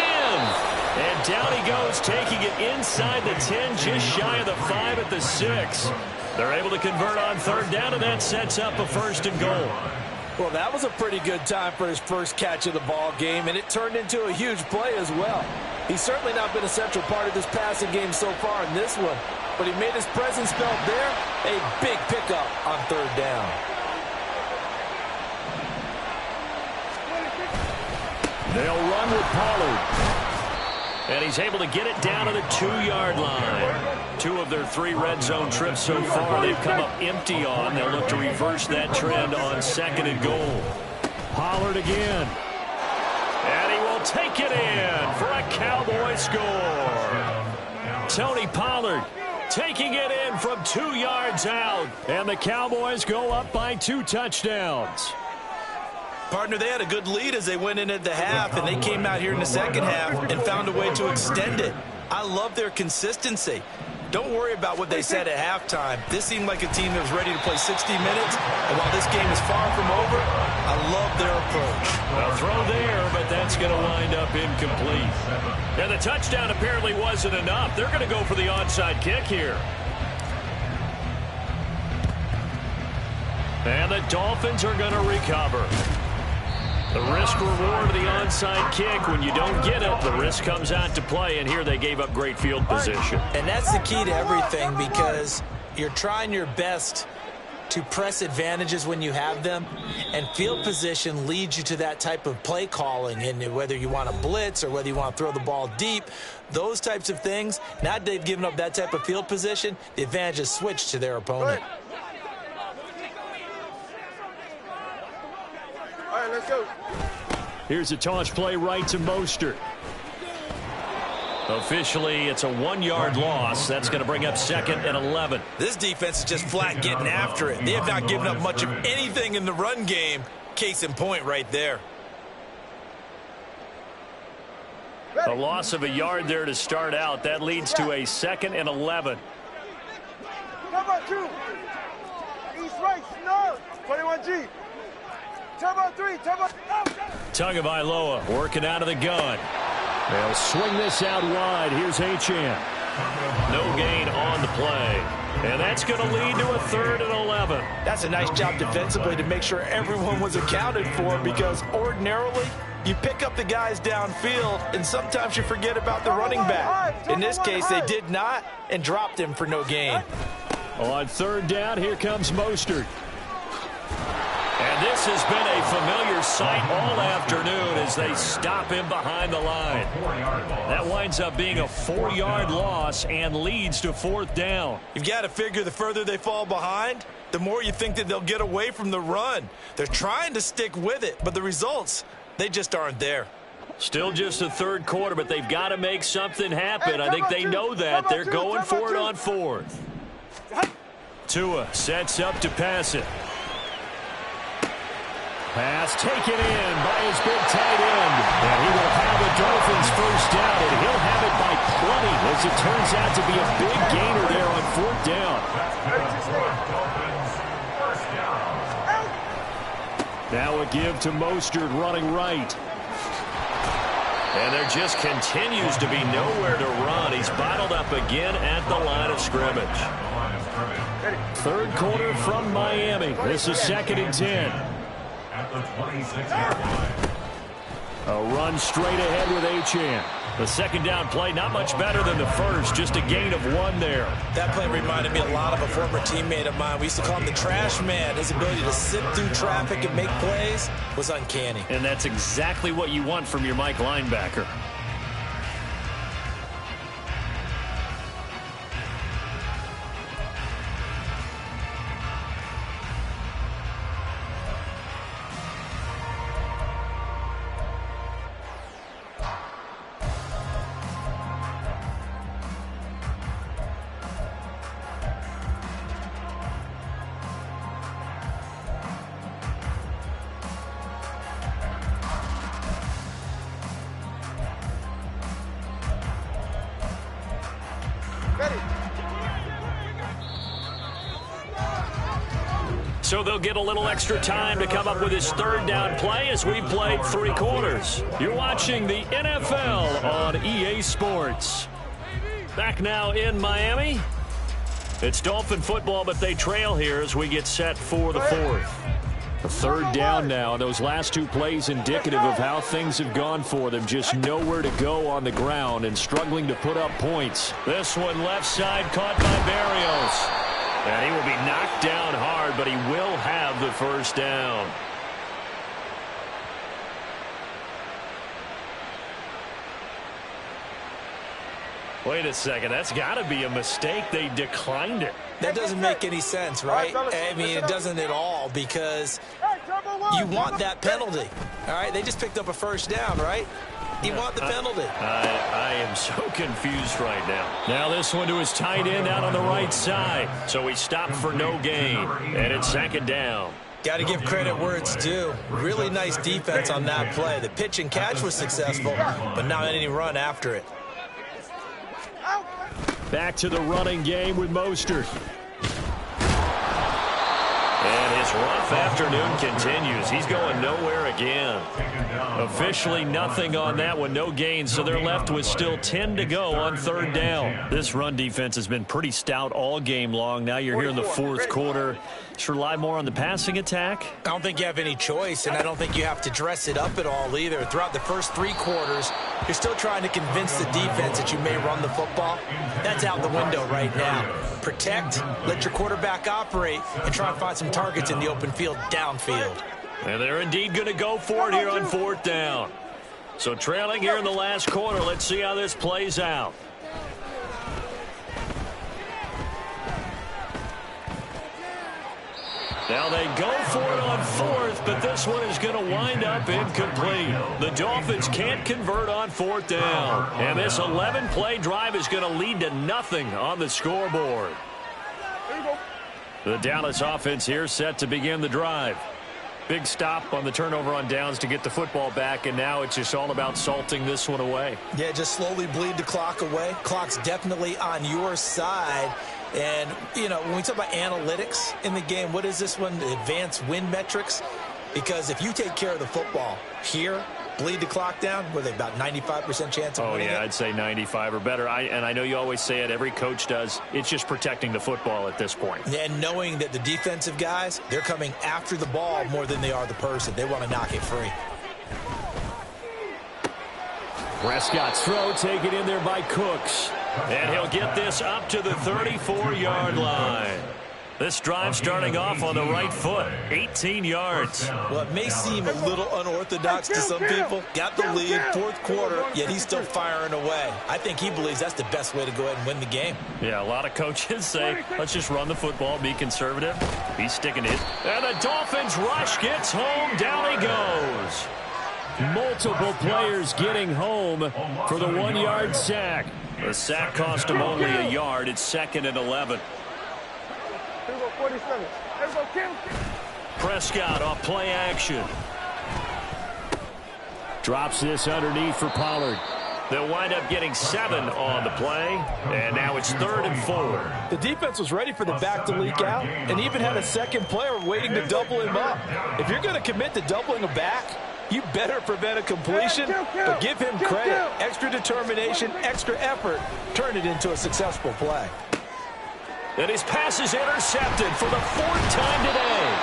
And down he goes, taking it inside the 10, just shy of the 5 at the 6. They're able to convert on 3rd down, and that sets up a 1st and goal. Well, that was a pretty good time for his first catch of the ball game, and it turned into a huge play as well. He's certainly not been a central part of this passing game so far in this one, but he made his presence felt there. A big pickup on 3rd down. They'll run with Pollard. And he's able to get it down to the 2-yard line. 2 of their 3 red zone trips so far they've come up empty on. They'll look to reverse that trend on 2nd and goal. Pollard again. And he will take it in for a Cowboy score. Tony Pollard taking it in from 2 yards out. And the Cowboys go up by 2 touchdowns. Partner, they had a good lead as they went into the half, and they came out here in the 2nd half and found a way to extend it. I love their consistency. Don't worry about what they said at halftime. This seemed like a team that was ready to play 60 minutes, and while this game is far from over, I love their approach. A throw there, but that's going to wind up incomplete. And the touchdown apparently wasn't enough. They're going to go for the onside kick here. And the Dolphins are going to recover. The risk reward of the onside kick. When you don't get it, the risk comes out to play, and here they gave up great field position. And that's the key to everything, because you're trying your best to press advantages when you have them, and field position leads you to that type of play calling. And whether you want to blitz or whether you want to throw the ball deep, those types of things, now that they've given up that type of field position, the advantage is switched to their opponent. All right, let's go. Here's a toss play right to Mostert. Officially, it's a 1-yard loss. That's going to bring up 2nd and 11. This defense is just flat getting after it. They have not given up much of anything in the run game. Case in point right there. A loss of a yard there to start out. That leads to a 2nd and 11. Cover 2. East right, snug. 21G. Turbo 3, turbo. Tagovailoa working out of the gun. They'll swing this out wide. Here's Achane. No gain on the play. And that's going to lead to a 3rd and 11. That's a nice job defensively to make sure everyone was accounted for, because ordinarily you pick up the guys downfield and sometimes you forget about the running back. In this case, they did not and dropped him for no gain. On 3rd down, here comes Mostert. And this has been a familiar sight all afternoon as they stop him behind the line. That winds up being a 4-yard loss and leads to 4th down. You've got to figure the further they fall behind, the more you think that they'll get away from the run. They're trying to stick with it, but the results, they just aren't there. Still just the 3rd quarter, but they've got to make something happen. I think they know that. They're going for it on 4th. Tua sets up to pass it. Pass taken in by his big tight end. And he will have the Dolphins 1st down, and he'll have it by plenty, as it turns out to be a big gainer there on 4th down. Now a give to Mostert running right. And there just continues to be nowhere to run. He's bottled up again at the line of scrimmage. 3rd quarter from Miami. This is 2nd and 10. At the 26-yard line. A run straight ahead with Achane. The 2nd down play, not much better than the first, just a gain of 1 there. That play reminded me a lot of a former teammate of mine. We used to call him the trash man. His ability to sit through traffic and make plays was uncanny. And that's exactly what you want from your Mike linebacker. So they'll get a little extra time to come up with his 3rd down play as we played 3 quarters. You're watching the NFL on EA Sports. Back now in Miami. It's Dolphin football, but they trail here as we get set for the 4th. A 3rd down now. Those last 2 plays indicative of how things have gone for them. Just nowhere to go on the ground and struggling to put up points. This one left side caught by Berrios. And he will be knocked down hard, but he will have the 1st down. Wait a second. That's got to be a mistake. They declined it. That doesn't make any sense, right? I mean, it doesn't at all, because you want that penalty. All right, they just picked up a 1st down, right? You want the penalty. I am so confused right now. Now this one to his tight end out on the right side. So he stopped for no gain. And it's 2nd down. Got to give credit where it's due. Really nice defense on that play. The pitch and catch was successful, but not any run after it. Back to the running game with Mostert. And his rough afternoon continues. He's going nowhere again. Officially nothing on that one, no gain, so they're left with still 10 to go on 3rd down. This run defense has been pretty stout all game long. Now you're here in the 4th quarter. Just rely more on the passing attack? I don't think you have any choice, and I don't think you have to dress it up at all either. Throughout the first 3 quarters, you're still trying to convince the defense that you may run the football. That's out the window right now. Protect, let your quarterback operate, and try and find some targets in the open field downfield. And they're indeed going to go for it here on 4th down. So trailing here in the last quarter, let's see how this plays out. Now they go for it on 4th, but this one is going to wind up incomplete. The Dolphins can't convert on 4th down. And this 11-play drive is going to lead to nothing on the scoreboard. The Dallas offense here set to begin the drive. Big stop on the turnover on downs to get the football back, and now it's just all about salting this one away. Yeah, just slowly bleed the clock away. Clock's definitely on your side. And, you know, when we talk about analytics in the game, what is this one? Advanced win metrics? Because if you take care of the football here, bleed the clock down, what are they, about 95% chance of winning it? I'd say 95 or better. And I know you always say it, every coach does. It's just protecting the football at this point. And knowing that the defensive guys, they're coming after the ball more than they are the person. They want to knock it free. Prescott's throw taken in there by Cooks. And he'll get this up to the 34-yard line. This drive starting off on the right foot, 18 yards. Well, it may seem a little unorthodox to some people. Got the lead, 4th quarter, yet he's still firing away. I think he believes that's the best way to go ahead and win the game. Yeah, a lot of coaches say, let's just run the football, be conservative. He's sticking it. And the Dolphins rush gets home. Down he goes. Multiple players getting home for the 1-yard sack. The sack cost him only a yard. It's 2nd and 11. Prescott off play action. Drops this underneath for Pollard. They'll wind up getting 7 on the play, and now it's 3rd and 4. The defense was ready for the back to leak out and even had a second player waiting to double him up. If you're going to commit to doubling a back, you better prevent a completion, but give him credit. Extra determination, extra effort, turn it into a successful play. And his pass is intercepted for the 4th time today.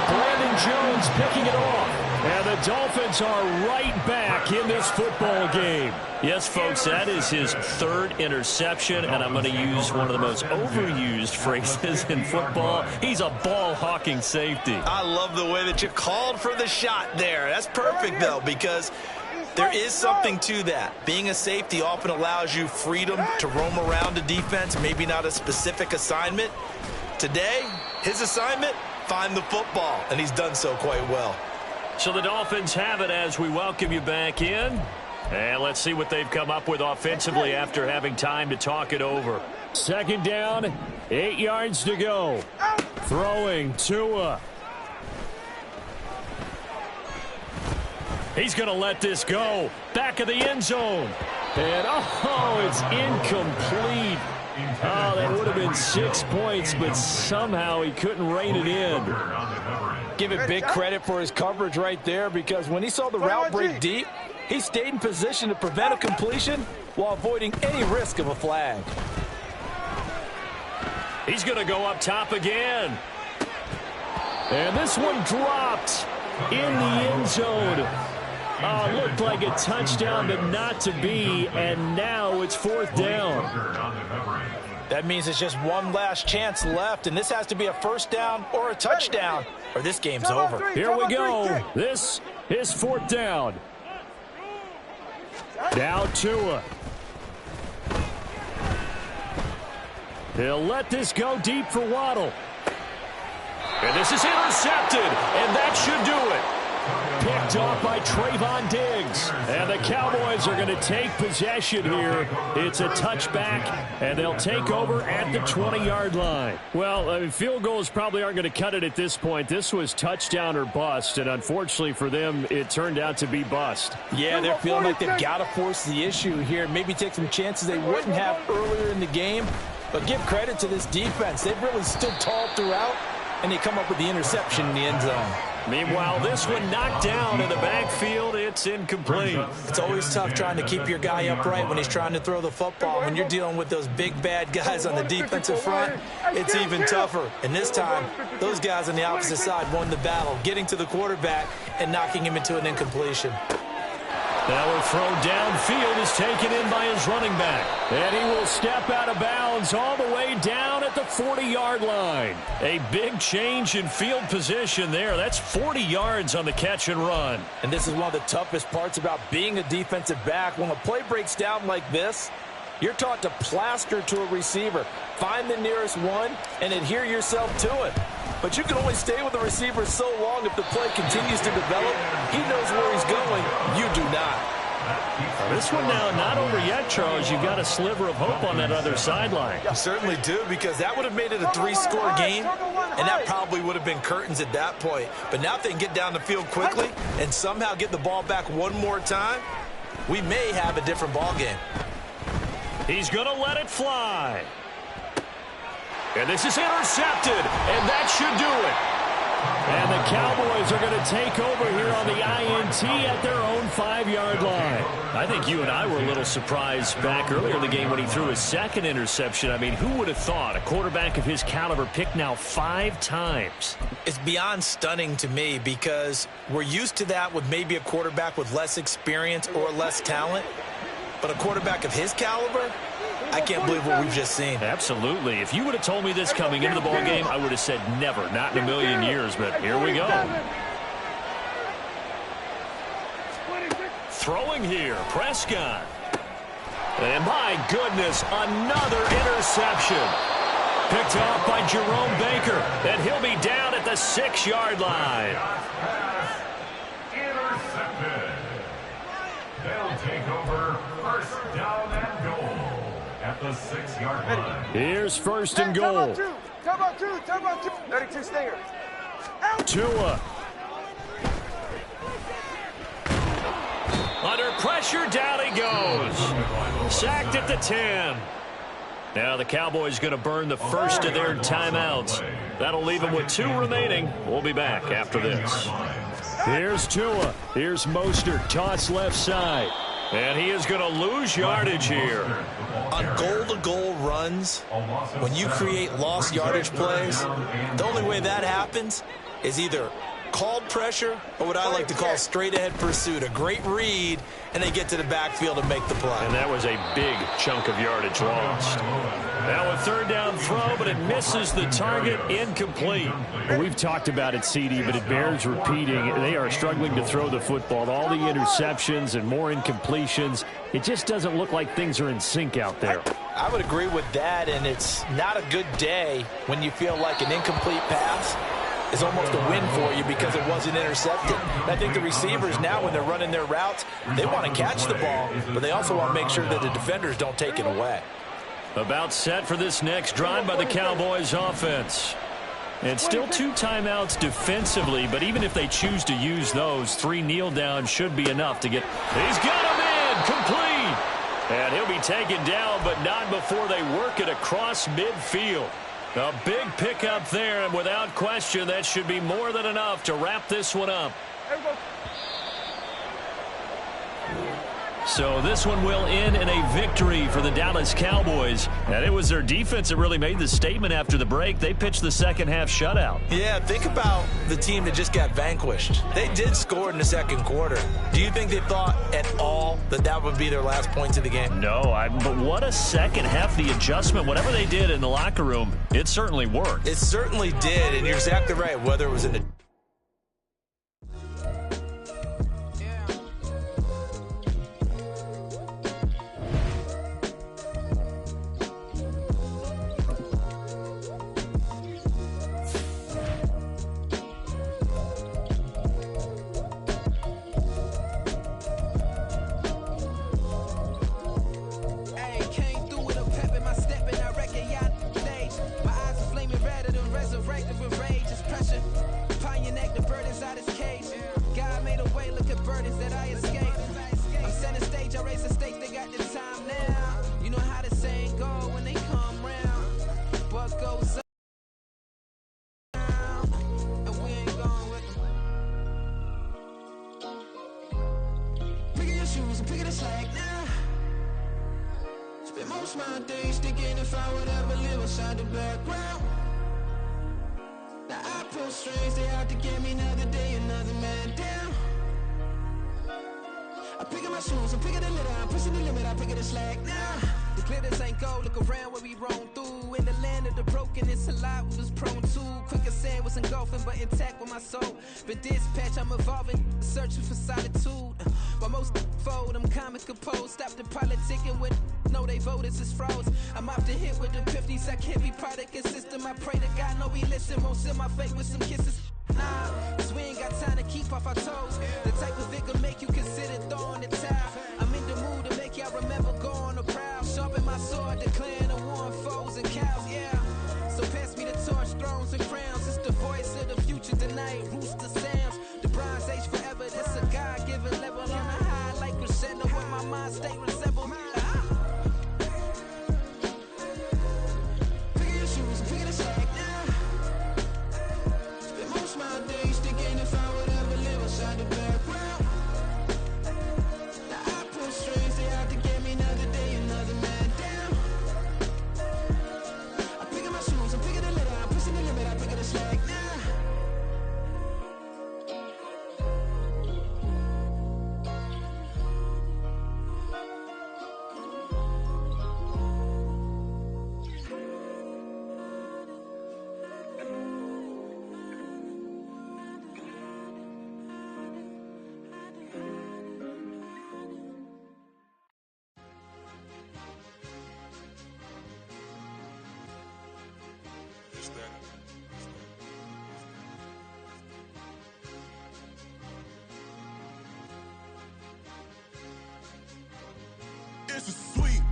Brandon Jones picking it off. And the Dolphins are right back in this football game. Yes, folks, that is his 3rd interception, and I'm going to use one of the most overused phrases in football. He's a ball-hawking safety. I love the way that you called for the shot there. That's perfect, though, because there is something to that. Being a safety often allows you freedom to roam around the defense, maybe not a specific assignment. Today, his assignment, find the football, and he's done so quite well. So the Dolphins have it as we welcome you back in. And let's see what they've come up with offensively after having time to talk it over. 2nd down, 8 yards to go. Throwing Tua. He's going to let this go. Back of the end zone. And, it's incomplete. Oh, that would have been 6 points, but somehow he couldn't rein it in. Give it big credit for his coverage right there, because when he saw the route break deep, he stayed in position to prevent a completion while avoiding any risk of a flag. He's going to go up top again. And this one dropped in the end zone. Looked like a touchdown, but not to be, and now it's 4th down. That means it's just one last chance left, and this has to be a 1st down or a touchdown, or this game's over. Here we go. This is 4th down. Now Tua. He'll let this go deep for Waddle. And this is intercepted, and that should do it. Picked off by Trayvon Diggs. And the Cowboys are going to take possession here. It's a touchback, and they'll take over at the 20-yard line. Well, field goals probably aren't going to cut it at this point. This was touchdown or bust, and unfortunately for them, it turned out to be bust. Yeah, they're feeling like they've got to force the issue here. Maybe take some chances they wouldn't have earlier in the game. But give credit to this defense. They've really stood tall throughout, and they come up with the interception in the end zone. Meanwhile, this one knocked down in the backfield. It's incomplete. It's always tough trying to keep your guy upright when he's trying to throw the football. When you're dealing with those big, bad guys on the defensive front, it's even tougher. And this time, those guys on the opposite side won the battle, getting to the quarterback and knocking him into an incompletion. Now a throw downfield is taken in by his running back. And he will step out of bounds all the way down at the 40-yard line. A big change in field position there. That's 40 yards on the catch and run. And this is one of the toughest parts about being a defensive back. When a play breaks down like this, you're taught to plaster to a receiver. Find the nearest one and adhere yourself to it. But you can only stay with the receiver so long if the play continues to develop. He knows where he's going. You do not. This one now not over yet, Charles. You've got a sliver of hope on that other sideline. You certainly do, because that would have made it a 3-score game, and that probably would have been curtains at that point. But now if they can get down the field quickly and somehow get the ball back one more time, we may have a different ball game. He's going to let it fly. And this is intercepted, and that should do it. And the Cowboys are going to take over here on the INT at their own 5-yard line. I think you and I were a little surprised back earlier in the game when he threw his second interception. I mean, who would have thought a quarterback of his caliber picked now 5 times? It's beyond stunning to me, because we're used to that with maybe a quarterback with less experience or less talent. But a quarterback of his caliber, I can't believe what we've just seen. Absolutely. If you would have told me this coming into the ball game, I would have said never, not in a million years, but here we go. Throwing here, Prescott. And my goodness, another interception. Picked off by Jerome Baker, and he'll be down at the 6-yard line. Intercepted. They'll take over first down and goal at the 6-yard line. Here's first and goal. Time out two. 32 Stinger. Tua. Under pressure, down he goes. Sacked at the 10. Now the Cowboys going to burn the first of their timeouts. That'll leave them with 2 remaining. We'll be back after this. Here's Tua. Here's Mostert. Toss left side. And he is going to lose yardage here. On goal-to-goal runs, when you create lost yardage plays, the only way that happens is either called pressure or what I like to call straight-ahead pursuit. A great read, and they get to the backfield and make the play. And that was a big chunk of yardage lost. Now a third down throw, but it misses the target, incomplete. Well, we've talked about it, CD, but it bears repeating. They are struggling to throw the football. All the interceptions and more incompletions. It just doesn't look like things are in sync out there. I would agree with that, and it's not a good day when you feel like an incomplete pass is almost a win for you because it wasn't intercepted. And I think the receivers now, when they're running their routes, they want to catch the ball, but they also want to make sure that the defenders don't take it away. About set for this next drive by the Cowboys offense. And still 2 timeouts defensively, but even if they choose to use those, 3 kneel downs should be enough to get. He's got him in, complete. And he'll be taken down, but not before they work it across midfield. A big pickup there, and without question, that should be more than enough to wrap this one up. So this one will end in a victory for the Dallas Cowboys. And it was their defense that really made the statement after the break. They pitched the second half shutout. Yeah, think about the team that just got vanquished. They did score in the second quarter. Do you think they thought at all that that would be their last points of the game? No, but what a second half. The adjustment, whatever they did in the locker room, it certainly worked. It certainly did, and you're exactly right, whether it was in the Resurrected with rage, it's pressure. most my days thinking if I would ever live inside the background. Now I pull strings, they out to get me another day, another man down. I'm picking my shoes, I'm picking the litter, I'm pushing the limit, I'm picking the slack now. The glitters ain't gold, look around where we roam through. In the land of the broken, it's a lot we was prone to. Quicker sand was engulfing, but intact with my soul. Been dispatched, I'm evolving, searching for solitude. While most fold, I'm comic composed. Stop the politicking with no, they voters is froze. I'm off the hit with the 50s, I can't be product and system. I pray to God, no, we listen. Won't seal my fate with some kisses. Nah, cause we ain't got time to keep off our toes. The type of it can make you consider throwing the towel. I'm in the mood to make y'all remember going to proud. Sharpen my sword, declaring the war on foes and cows, yeah. So pass me the torch, thrones and crowns. It's the voice of the future tonight, rooster sounds. The Bronze Age forever, this a God-given level. On a high like crescendo when my mind stay resembled. Picking your shoes and picking the slack now. Spend most my days thinking if I would ever live inside the background. Now I pull strings, they out to get me another day, another man down. I'm picking my shoes, I'm picking the litter, I'm pushing the limit, I'm picking the slack now. It's a sweet,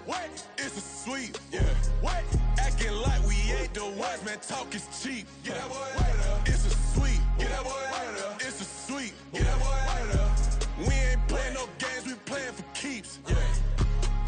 what? It's a sweet, yeah. What? Acting like we ain't the ones, man. Talk is cheap. Get that boy right up. It's a sweet, get that boy right up. It's a sweet, get that boy right up. We ain't playing no games, we playing for keeps. Yeah.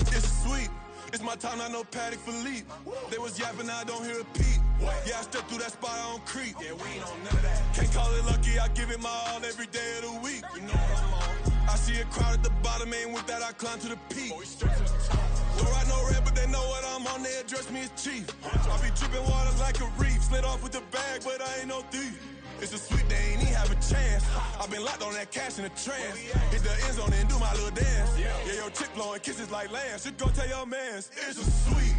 It's a sweet. It's my time, not no Paddock Philippe. They was yapping, I don't hear a peep. Yeah, I step through that spot, I don't creep. Yeah, we ain't on none of that. Can't call it lucky, I give it my all every day of the week. You know what I'm on. I see a crowd at the bottom, ain't with that, I climb to the peak. Don't ride no red, but they know what I'm on, they address me as chief. I be dripping water like a reef, slid off with the bag, but I ain't no thief. It's a sweet, they ain't even have a chance. I been locked on that cash in a trance. Hit the end zone and do my little dance. Yeah, your chick blowing kisses like lambs. Should go tell your mans. It's a sweet.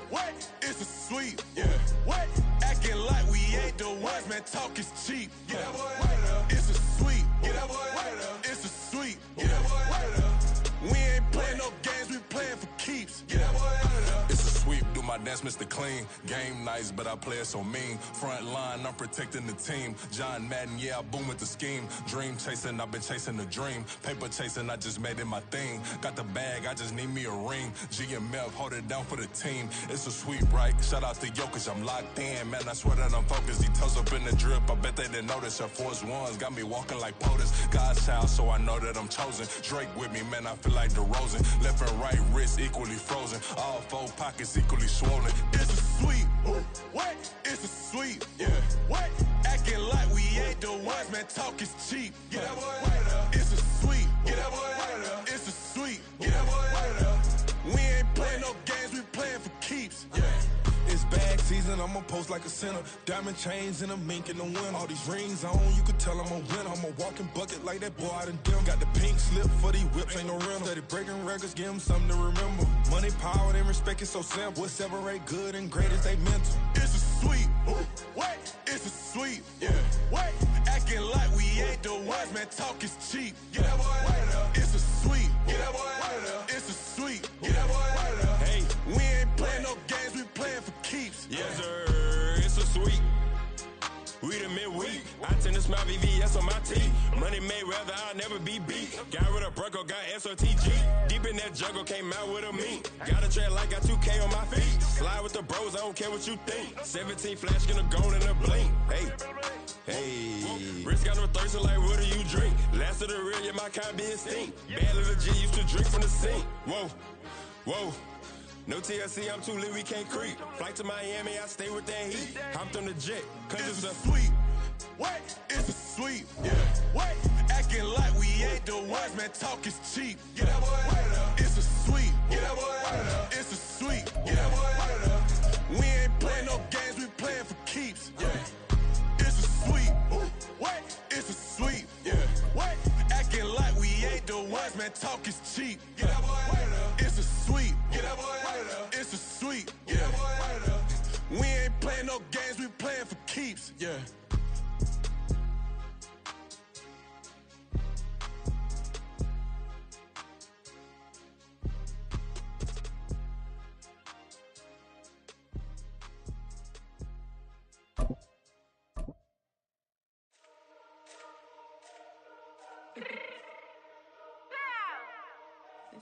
What? It's a sweet. Yeah. What? Acting like we ain't the ones, man. Talk is cheap. Get that boy right up. It's a sweet. Get that boy right up. It's a sweet. Get that boy right up. We ain't playing no games, we playing for keeps. Get that boy right up. It's a sweep, do my dance, Mr. Clean. Game nice, but I play it so mean. Front line, I'm protecting the team. John Madden, yeah, I boom with the scheme. Dream chasing, I've been chasing the dream. Paper chasing, I just made it my thing. Got the bag, I just need me a ring. G and Mel, hold it down for the team. It's a sweep, right? Shout out to Jokic, I'm locked in. Man, I swear that I'm focused. He toes up in the drip, I bet they didn't notice. Her force ones got me walking like POTUS. God's child, so I know that I'm chosen. Drake with me, man, I feel like DeRozan. Left and right wrist equally frozen. All four pockets equally swollen. It's a sweet. What? It's a sweet. Yeah. What? Acting like we ain't the ones, man. Talk is cheap. Get that boy right up. It's a sweet. Get that boy right up. It's a sweet. Get that boy right up. We ain't playing no games, we playing for keeps. Yeah. It's bag season, I'ma post like a sinner. Diamond chains and a mink in the wind. All these rings on, you could tell I'm a winner. I'm a walking bucket like that boy out in dim. Got the pink slip for these whips, ain't no rental. Steady breaking records, give them something to remember. Money, power, and respect is so simple. What separate good and great is they mental. It's a sweet. What? It's a sweet. Yeah. What? Acting like we ain't the ones, man. Talk is cheap. Get that boy right up. It's a sweet. Get that boy right up. It's a sweet. Get that boy right up. Hey, we ain't playing no games, we playing for keeps. Yes, sir. It's a sweet. We the midweek. I tend to smile VVS on my teeth. Money made rather I'll never be beat. Got rid of Bronco, got SOTG. Deep in that jungle, came out with a meat. Got a track like got 2K on my feet. Slide with the bros, I don't care what you think. 17 flash, gonna go in a blink. Hey, hey. Wrist got no thirst, like what do you drink? Last of the real, yeah, my kind be extinct. Bad little G used to drink from the sink. Whoa, whoa. No TLC, I'm too lit, we can't creep. Flight to Miami, I stay with that heat. Hopped on the jet, cause it's a sweet. What? It's a sweet. Yeah. What? Acting like we ain't the ones, man. Talk is cheap. Get that boy right up. It's a sweet. Get that boy right up. It's a sweep. Get that boy out of there. We ain't playing no games, we playing for keeps. Yeah. It's a sweep. What? It's a sweep. Yeah. What? Acting like we ain't the ones, man. Talk is cheap. Get that boy out of there. It's a sweep. Get that boy out of there. It's a sweep. Get that boy out of there. We ain't playing no games, we playing for keeps. Yeah.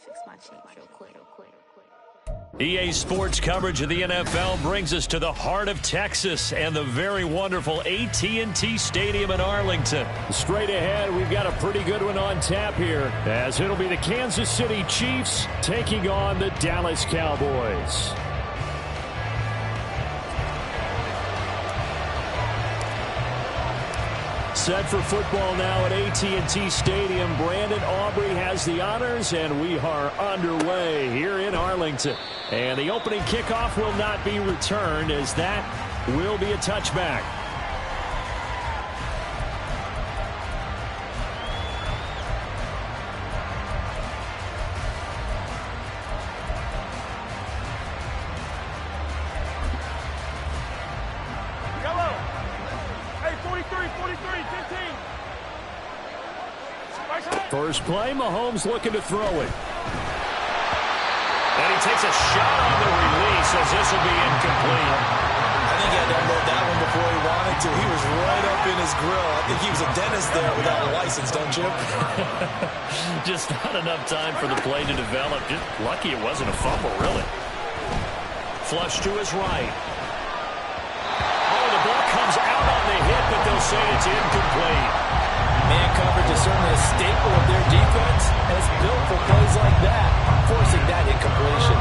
Fix my change real quick. EA Sports coverage of the NFL brings us to the heart of Texas and the very wonderful AT&T Stadium in Arlington. Straight ahead, we've got a pretty good one on tap here, as it'll be the Kansas City Chiefs taking on the Dallas Cowboys. Set for football now at AT&T Stadium. Brandon Aubrey has the honors, and we are underway here in Arlington. And the opening kickoff will not be returned, as that will be a touchback. First play, Mahomes looking to throw it. And he takes a shot on the release as this will be incomplete. I think he had to unload that one before he wanted to. He was right up in his grill. I think he was a dentist there without a license, don't you? Just not enough time for the play to develop. Just lucky it wasn't a fumble, really. Flush to his right. Oh, the ball comes out on the hit, but they'll say it's incomplete. Man coverage is certainly a staple of their defense, and it's built for plays like that, forcing that incompletion.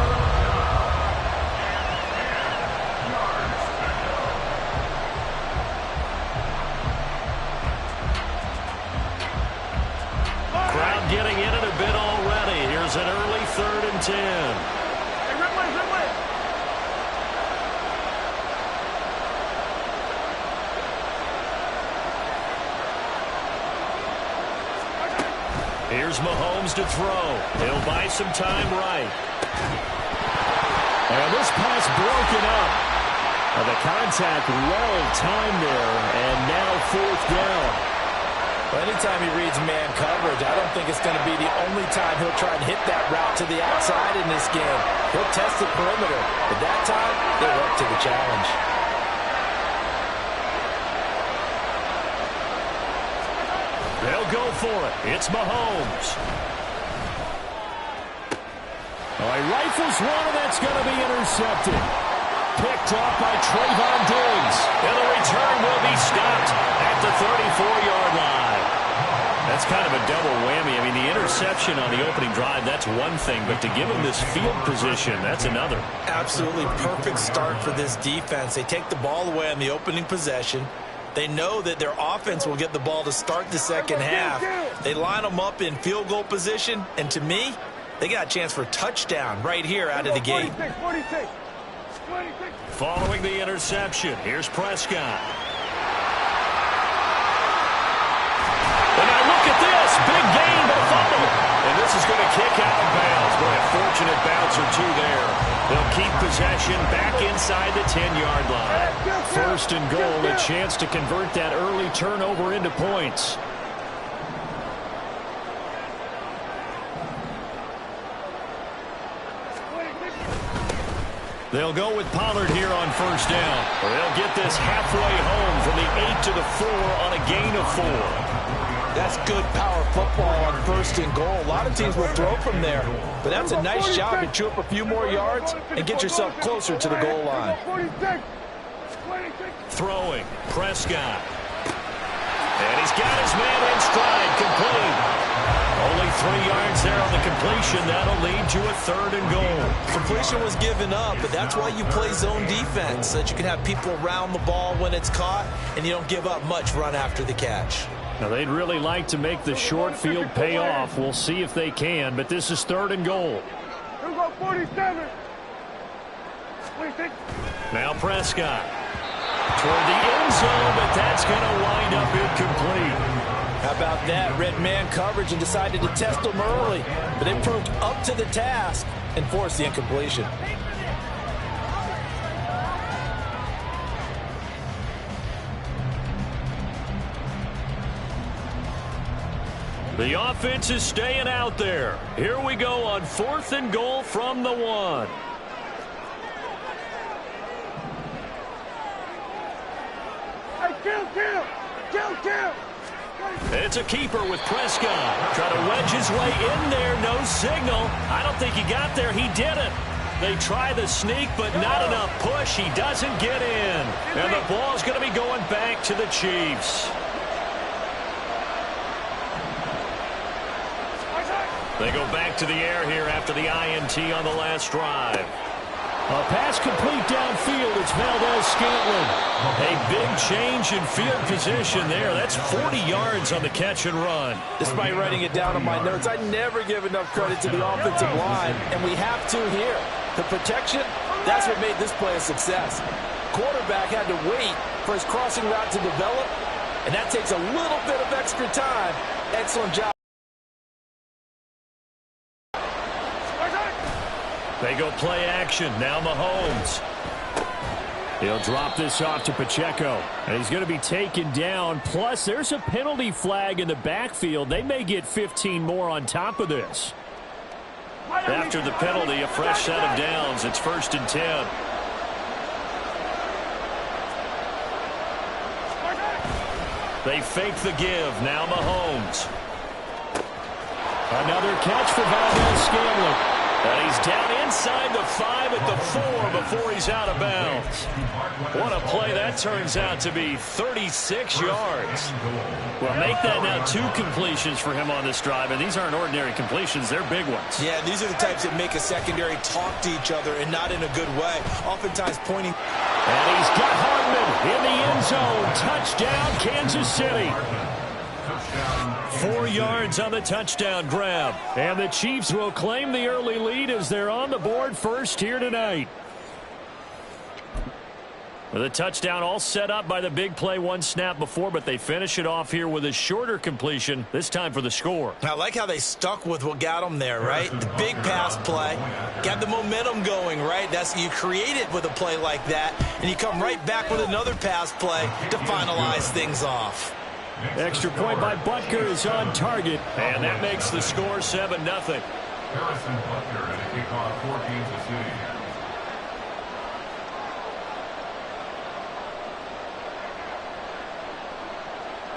Crowd getting in it a bit already. Here's an early 3rd and 10. Hey, Ridley. Here's Mahomes to throw. He'll buy some time right. And this pass broken up. The contact well timed there, and now 4th down. Well, anytime he reads man coverage, I don't think it's going to be the only time he'll try and hit that route to the outside in this game. He'll test the perimeter, but that time, they're up to the challenge. They'll go for it. It's Mahomes. Oh, he rifles one, and that's going to be intercepted. Picked off by Trayvon Diggs. And the return will be stopped at the 34-yard line. That's kind of a double whammy. I mean, the interception on the opening drive, that's one thing, but to give him this field position, that's another. Absolutely perfect start for this defense. They take the ball away on the opening possession. They know that their offense will get the ball to start the second half. They line them up in field goal position, and to me, they got a chance for a touchdown right here out of the gate. 46. Following the interception, here's Prescott. And now look at this. Big gain, but a fumble. And this is going to kick out of bounds. Boy, a fortunate bounce or two there. They'll keep possession back inside the 10-yard line. 1st and goal, a chance to convert that early turnover into points. They'll go with Pollard here on 1st down. They'll get this halfway home from the 8 to the 4 on a gain of 4. That's good power football on 1st and goal. A lot of teams will throw from there, but that's a nice job to chew up a few more yards and get yourself closer to the goal line. Throwing, Prescott. And he's got his man in stride, complete. Only 3 yards there on the completion. That'll lead to a 3rd and goal. Completion was given up, but that's why you play zone defense, so that you can have people around the ball when it's caught, and you don't give up much run after the catch. Now, they'd really like to make the short field pay off. We'll see if they can, but this is 3rd and goal. Let's go 47. 26. Now Prescott. Toward the end zone, but that's going to wind up incomplete. How about that? Red man coverage and decided to test them early. But they proved up to the task and forced the incompletion. The offense is staying out there. Here we go on 4th and goal from the 1. Kill. It's a keeper with Prescott. Try to wedge his way in there. No signal. I don't think he got there. He didn't. They try the sneak, but not enough push. He doesn't get in. And the ball's going to be going back to the Chiefs. They go back to the air here after the INT on the last drive. A pass complete downfield. It's Valdes-Scantling. A big change in field position there. That's 40 yards on the catch and run. Despite writing it down on my notes, I never give enough credit to the offensive line, and we have to here. The protection, that's what made this play a success. Quarterback had to wait for his crossing route to develop, and that takes a little bit of extra time. Excellent job. They go play action. Now Mahomes. He'll drop this off to Pacheco. And he's going to be taken down. Plus, there's a penalty flag in the backfield. They may get 15 more on top of this. After the penalty, a fresh set of downs. It's 1st and 10. They fake the give. Now Mahomes. Another catch for Valdes-Scantling. And he's down inside the 5 at the 4 before he's out of bounds. What a play that turns out to be. 36 yards. Well, make that now 2 completions for him on this drive. And these aren't ordinary completions. They're big ones. Yeah, these are the types that make a secondary talk to each other and not in a good way. Oftentimes pointing. And he's got Hardman in the end zone. Touchdown, Kansas City. 4 yards on the touchdown grab. And the Chiefs will claim the early lead as they're on the board first here tonight. The touchdown all set up by the big play 1 snap before, but they finish it off here with a shorter completion, this time for the score. I like how they stuck with what got them there, right? The big pass play, got the momentum going, right? That's you create it with a play like that, and you come right back with another pass play to finalize things off. Extra point by Butker is on target. And that makes the score 7-0. Harrison Butker at a kickoff for Kansas City.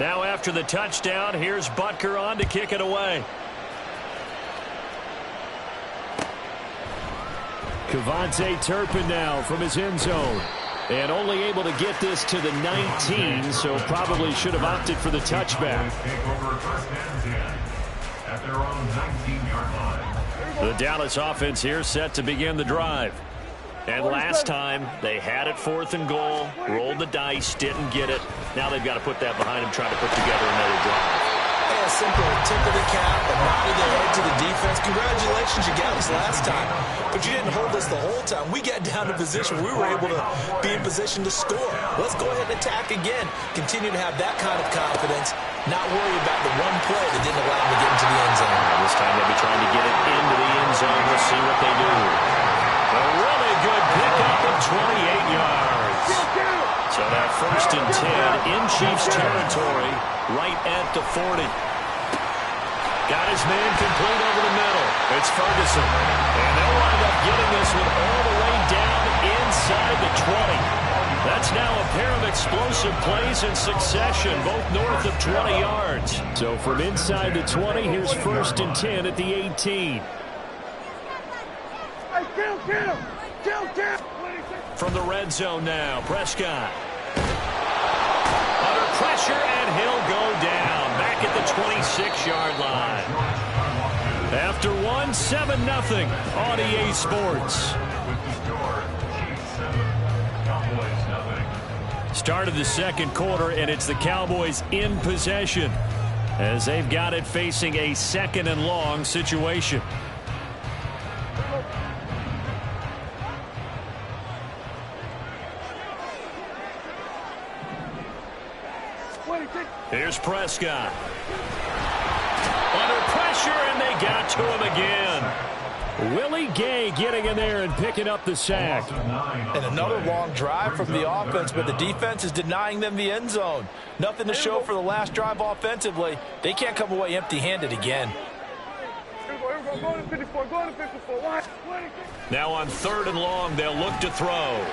Now after the touchdown, here's Butker on to kick it away. KaVontae Turpin now from his end zone. And only able to get this to the 19, so probably should have opted for the touchback. At their own 19-yard line. The Dallas offense here set to begin the drive. And last time, they had it 4th and goal, rolled the dice, didn't get it. Now they've got to put that behind them, trying to put together another drive. A simple tip of the cap, a nod of the head to the defense. Congratulations, you got us last time. But you didn't hold us the whole time. We got down to position where we were able to be in position to score. Let's go ahead and attack again. Continue to have that kind of confidence. Not worry about the one play that didn't allow them to get into the end zone. This time they'll be trying to get it into the end zone. We'll see what they do. A really good pickup of 28 yards. So now 1st and 10 in Chiefs territory, right at the 40. Got his man complete over the middle. It's Ferguson. And they'll wind up getting this one all the way down inside the 20. That's now a pair of explosive plays in succession, both north of 20 yards. So from inside the 20, here's 1st and 10 at the 18. Kill. From the red zone now, Prescott. Under pressure, and he'll go down. Back at the 26-yard line. After 7-0 on EA Sports. Start of the second quarter, and it's the Cowboys in possession as they've got it facing a 2nd and long situation. Here's Prescott. Under pressure, and they got to him again. Willie Gay getting in there and picking up the sack. And another long drive from the offense, but the defense is denying them the end zone. Nothing to show for the last drive offensively. They can't come away empty-handed again. Now on 3rd and long, they'll look to throw.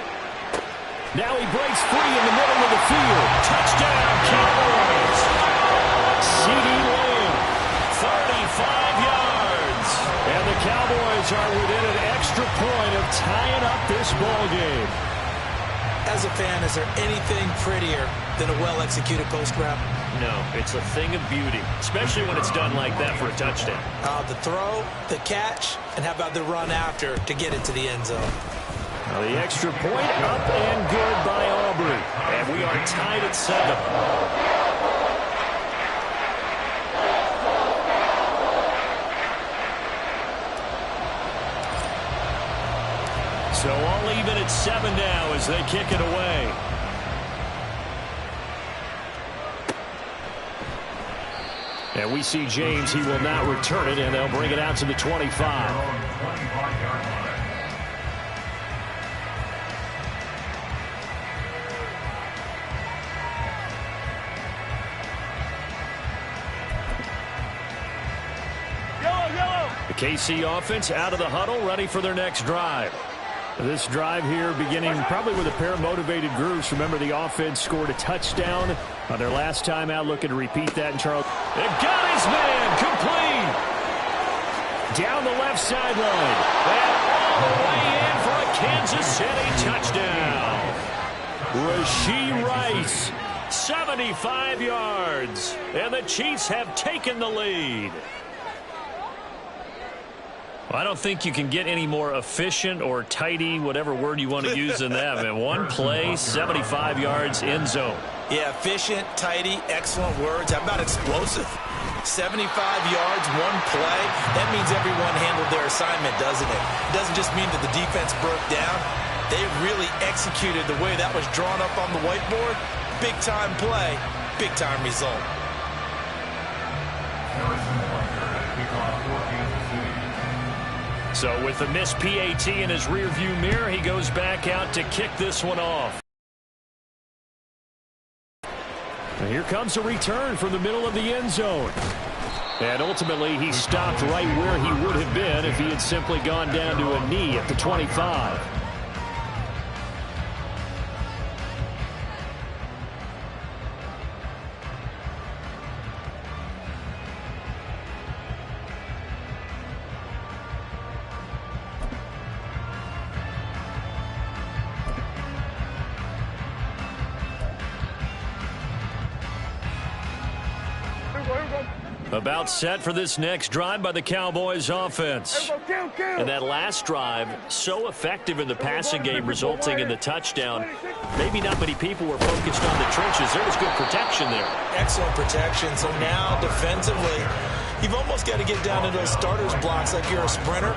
Now he breaks free in the middle of the field. Touchdown, Cowboys. CeeDee Lamb. 35 yards. And the Cowboys are within an extra point of tying up this ball game. As a fan, is there anything prettier than a well-executed post route? No, it's a thing of beauty, especially when it's done like that for a touchdown. The throw, the catch, and how about the run after to get it to the end zone? Now the extra point up and good by Aubrey. And we are tied at 7. So all even at 7 now as they kick it away. And we see James. He will not return it, and they'll bring it out to the 25. The KC offense out of the huddle, ready for their next drive. This drive here beginning probably with a pair of motivated groups. Remember, the offense scored a touchdown on their last time out. Looking to repeat that. And Charles, they've got his man complete. Down the left sideline. And all the way in for a Kansas City touchdown. Rashee Rice. 75 yards. And the Chiefs have taken the lead. I don't think you can get any more efficient or tidy, whatever word you want to use in that. Man, one play, 75 yards, end zone. Yeah, efficient, tidy, excellent words. How about explosive? 75 yards, one play. That means everyone handled their assignment, doesn't it? It doesn't just mean that the defense broke down. They really executed the way that was drawn up on the whiteboard. Big-time play, big-time result. So with the missed PAT in his rearview mirror, he goes back out to kick this one off. And here comes a return from the middle of the end zone. And ultimately, he stopped right where he would have been if he had simply gone down to a knee at the 25. About set for this next drive by the Cowboys offense. And that last drive, so effective in the passing game, resulting in the touchdown. Maybe not many people were focused on the trenches. There was good protection there. Excellent protection. So now defensively, you've almost got to get down to those starters blocks like you're a sprinter.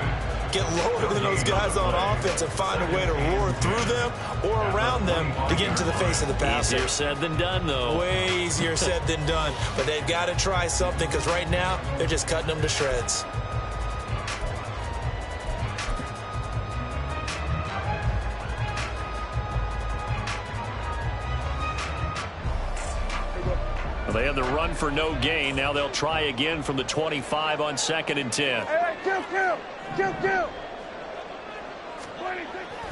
Get lower than those guys on offense and find a way to roar through them or around them to get into the face of the passer. Easier said than done, though. Way easier said than done. But they've got to try something because right now they're just cutting them to shreds. Well, they had the run for no gain. Now they'll try again from the 25 on 2nd and 10. Kill.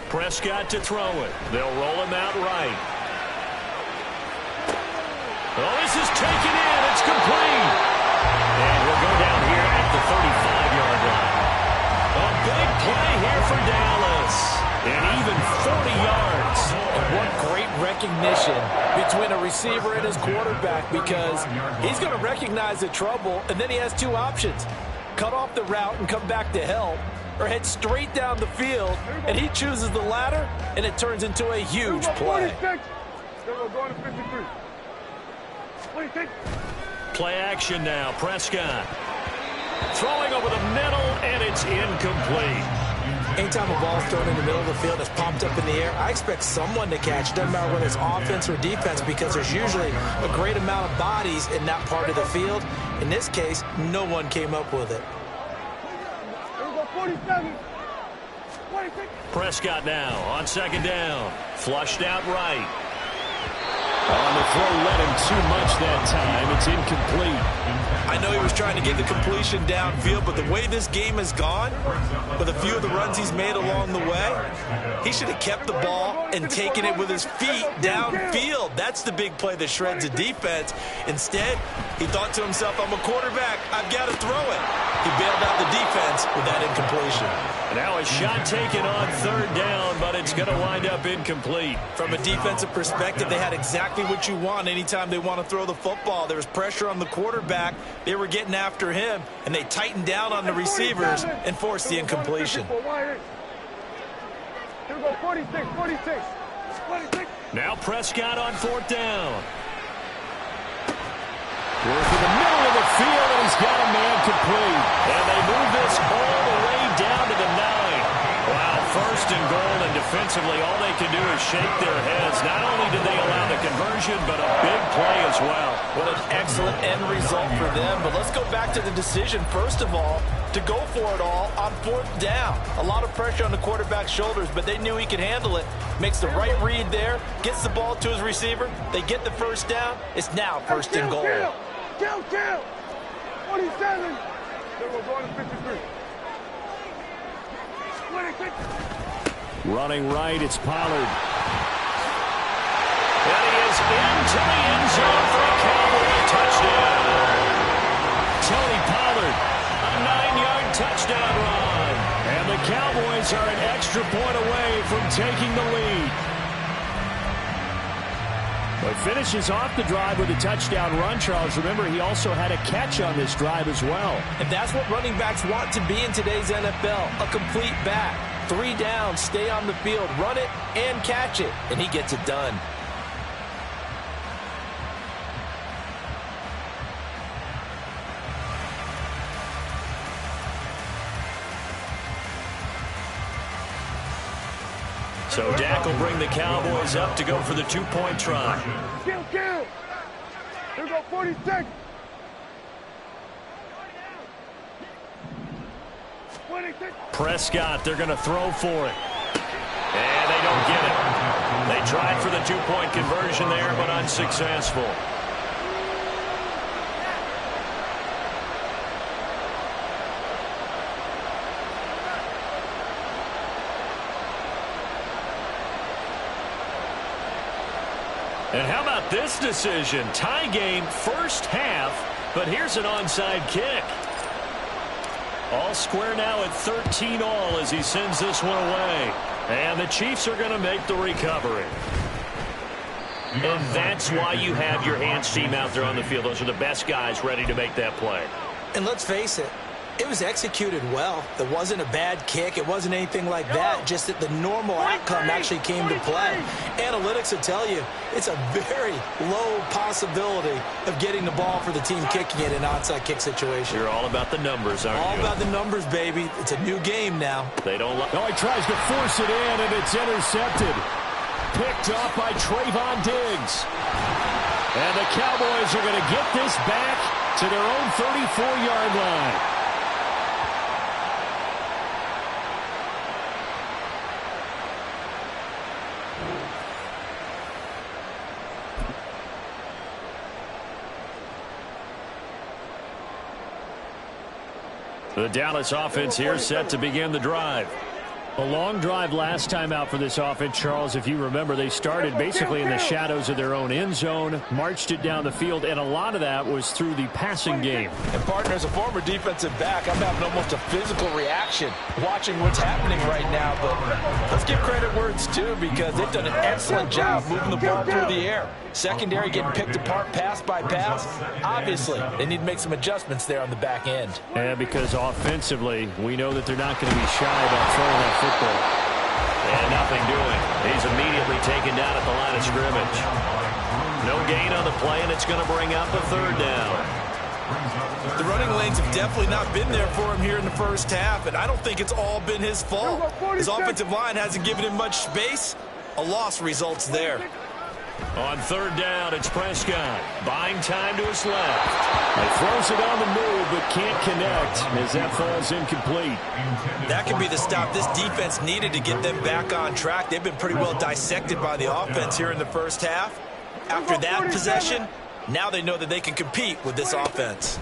Prescott to throw it. They'll roll him out right. Oh, this is taken in. It's complete. And he'll go down here at the 35-yard line. A big play here for Dallas. And even 40 yards. And what great recognition between a receiver and his quarterback, because he's going to recognize the trouble, and then he has two options. Cut off the route and come back to help, or head straight down the field, and he chooses the latter, and it turns into a huge play. Play action now. Prescott throwing over the middle, and it's incomplete. Anytime a ball's thrown in the middle of the field, it's pumped up in the air, I expect someone to catch it. Doesn't matter whether it's offense or defense, because there's usually a great amount of bodies in that part of the field. In this case, no one came up with it. Here we go, 47. 26. Prescott now on second down. Flushed out right. On the throw, led him too much that time. It's incomplete. I know he was trying to get the completion downfield, but the way this game has gone, with a few of the runs he's made along the way, he should have kept the ball and taken it with his feet downfield. That's the big play that shreds a defense. Instead, he thought to himself, I'm a quarterback, I've got to throw it. He bailed out the defense with that incompletion. Now a shot taken on third down, but it's going to wind up incomplete. From a defensive perspective, they had exactly what you want anytime they want to throw the football. There was pressure on the quarterback. They were getting after him, and they tightened down on the receivers and forced the incompletion. Here we go, 46, 46. Now Prescott on fourth down. Work in the middle of the field, and he's got a man complete. And they move this all the way down to the 9. Wow, first and goal, and defensively, all they can do is shake their heads. Not only did they allow the conversion, but a big play as well. What an excellent end result for them. But let's go back to the decision, first of all, to go for it all on fourth down. A lot of pressure on the quarterback's shoulders, but they knew he could handle it. Makes the right read there, gets the ball to his receiver. They get the first down. It's now first and goal. Kill! 47. Then we're going to 53. 26. Running right, it's Pollard. And he is into the end zone for a Cowboy touchdown. Tony Pollard, a 9-yard touchdown run. And the Cowboys are an extra point away from taking the lead. But finishes off the drive with a touchdown run, Charles. Remember, he also had a catch on this drive as well. And that's what running backs want to be in today's NFL, a complete back. 3 downs, stay on the field, run it, and catch it. And he gets it done. So Dak will bring the Cowboys up to go for the 2-point try. Kill! Here we go, 46. 26. Prescott, they're going to throw for it. And they don't get it. They tried for the 2-point conversion there, but unsuccessful. And how about this decision? Tie game first half, but here's an onside kick. All square now at 13 all as he sends this one away. And the Chiefs are going to make the recovery. And that's why you have your hands team out there on the field. Those are the best guys ready to make that play. And let's face it, it was executed well. It wasn't a bad kick. It wasn't anything like that. Just that the normal outcome actually came to play. Analytics will tell you it's a very low possibility of getting the ball for the team kicking it in an onside kick situation. You're all about the numbers, aren't you? All about the numbers, baby. It's a new game now. They don't like. No, he tries to force it in, and it's intercepted. Picked off by Trayvon Diggs. And the Cowboys are going to get this back to their own 34-yard line. The Dallas offense here set to begin the drive. A long drive last time out for this offense, Charles. If you remember, they started basically in the shadows of their own end zone, marched it down the field, and a lot of that was through the passing game. And, partner, as a former defensive back, I'm having almost a physical reaction watching what's happening right now. But let's give credit where it's due because they've done an excellent job moving the ball through the air. Secondary getting picked apart pass by pass. Obviously, they need to make some adjustments there on the back end. And because offensively, we know that they're not going to be shy about throwing that football. And nothing doing. He's immediately taken down at the line of scrimmage. No gain on the play, and it's going to bring up a third down. The running lanes have definitely not been there for him here in the first half, and I don't think it's all been his fault. His offensive line hasn't given him much space. A loss results there. On third down, it's Prescott. Buying time to his left. He throws it on the move, but can't connect as that falls incomplete. That could be the stop this defense needed to get them back on track. They've been pretty well dissected by the offense here in the first half. After that possession, now they know that they can compete with this offense.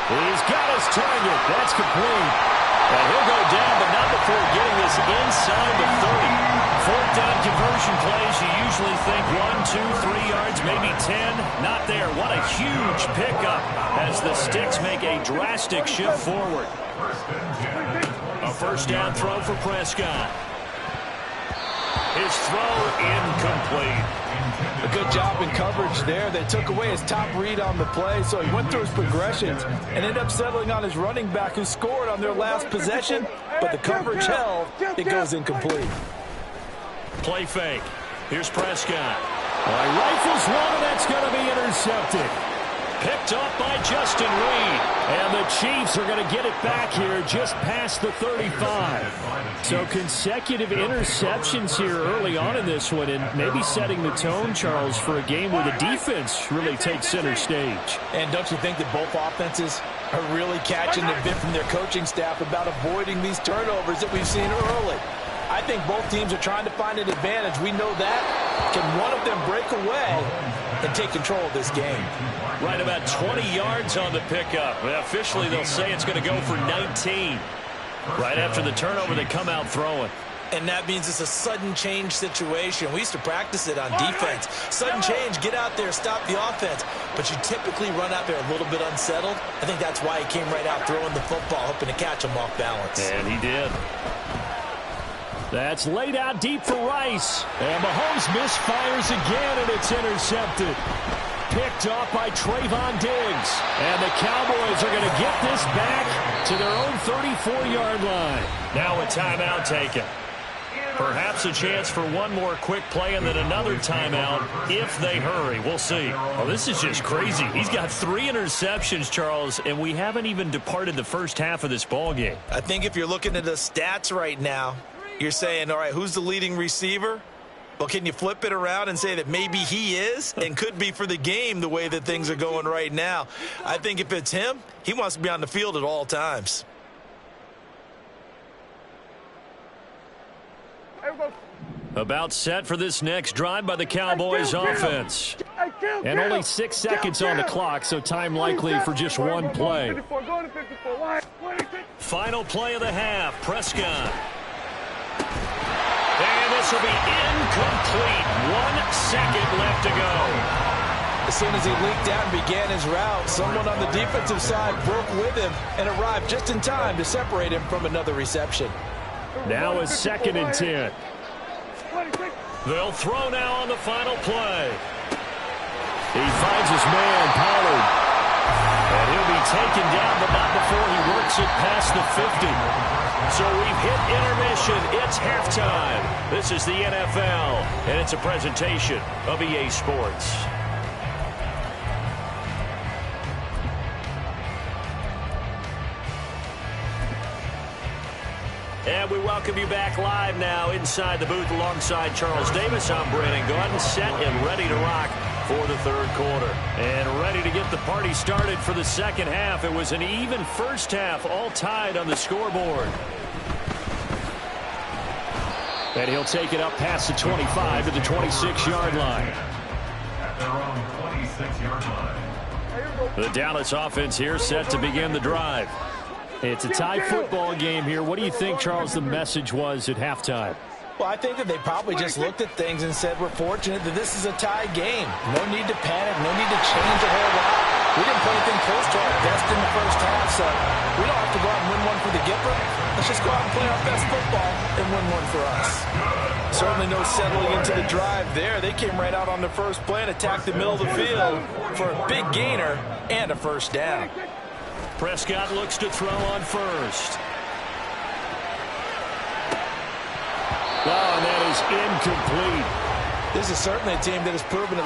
He's got his target. That's complete. And he'll go down, but not before getting this inside the 30. Fourth down conversion plays, you usually think 1, 2, 3 yards, maybe 10. Not there. What a huge pickup as the Sticks make a drastic shift forward. A first down throw for Prescott. His throw incomplete. A good job in coverage there. They took away his top read on the play, so he went through his progressions and ended up settling on his running back who scored on their last possession, but the coverage held. It goes incomplete. Play fake. Here's Prescott. Rifles one, and that's going to be intercepted. Picked up by Justin Reed. And the Chiefs are going to get it back here just past the 35. So consecutive interceptions here early on in this one, and maybe setting the tone, Charles, for a game where the defense really takes center stage. And don't you think that both offenses are really catching the bit from their coaching staff about avoiding these turnovers that we've seen early? I think both teams are trying to find an advantage. We know that. Can one of them break away and take control of this game? Right about 20 yards on the pickup. Officially, they'll say it's going to go for 19. Right after the turnover, they come out throwing. And that means it's a sudden change situation. We used to practice it on defense. Sudden change, get out there, stop the offense. But you typically run out there a little bit unsettled. I think that's why he came right out throwing the football, hoping to catch him off balance. And he did. That's laid out deep for Rice. And Mahomes misfires again, and it's intercepted. Picked off by Trayvon Diggs. And the Cowboys are going to get this back to their own 34-yard line. Now a timeout taken. Perhaps a chance for one more quick play and then another timeout if they hurry. We'll see. Oh, this is just crazy. He's got 3 interceptions, Charles, and we haven't even departed the first half of this ballgame. I think if you're looking at the stats right now, you're saying, all right, who's the leading receiver? Well, can you flip it around and say that maybe he is and could be for the game the way that things are going right now? I think if it's him, he wants to be on the field at all times. About set for this next drive by the Cowboys offense. And only 6 seconds on the clock, so time likely for just one play. Final play of the half, Prescott. And this will be incomplete. 1 second left to go. As soon as he leaked out and began his route, someone on the defensive side broke with him and arrived just in time to separate him from another reception. Now a 2nd and 10. They'll throw now on the final play. He finds his man, Pollard. And he'll be taken down, but not before he works it past the 50. So we've hit intermission. It's halftime. This is the NFL, and it's a presentation of EA Sports. And we welcome you back live now inside the booth alongside Charles Davis. I'm Brandon Gaudin, set and ready to rock for the third quarter. And ready to get the party started for the second half. It was an even first half, all tied on the scoreboard. And he'll take it up past the 25 to the 26-yard line. At their own 26-yard line. The Dallas offense here set to begin the drive. It's a tie football game here. What do you think, Charles, the message was at halftime? Well, I think that they probably just looked at things and said, we're fortunate that this is a tie game. No need to panic. No need to change a whole lot. We didn't play anything close to our best in the first half, so we don't have to go out and win one for the Gipper. Let's just go out and play our best football and win one for us. Certainly no settling into the drive there. They came right out on the first play and attacked the middle of the field for a big gainer and a first down. Prescott looks to throw on first. Oh, and that is incomplete. This is certainly a team that has proven it.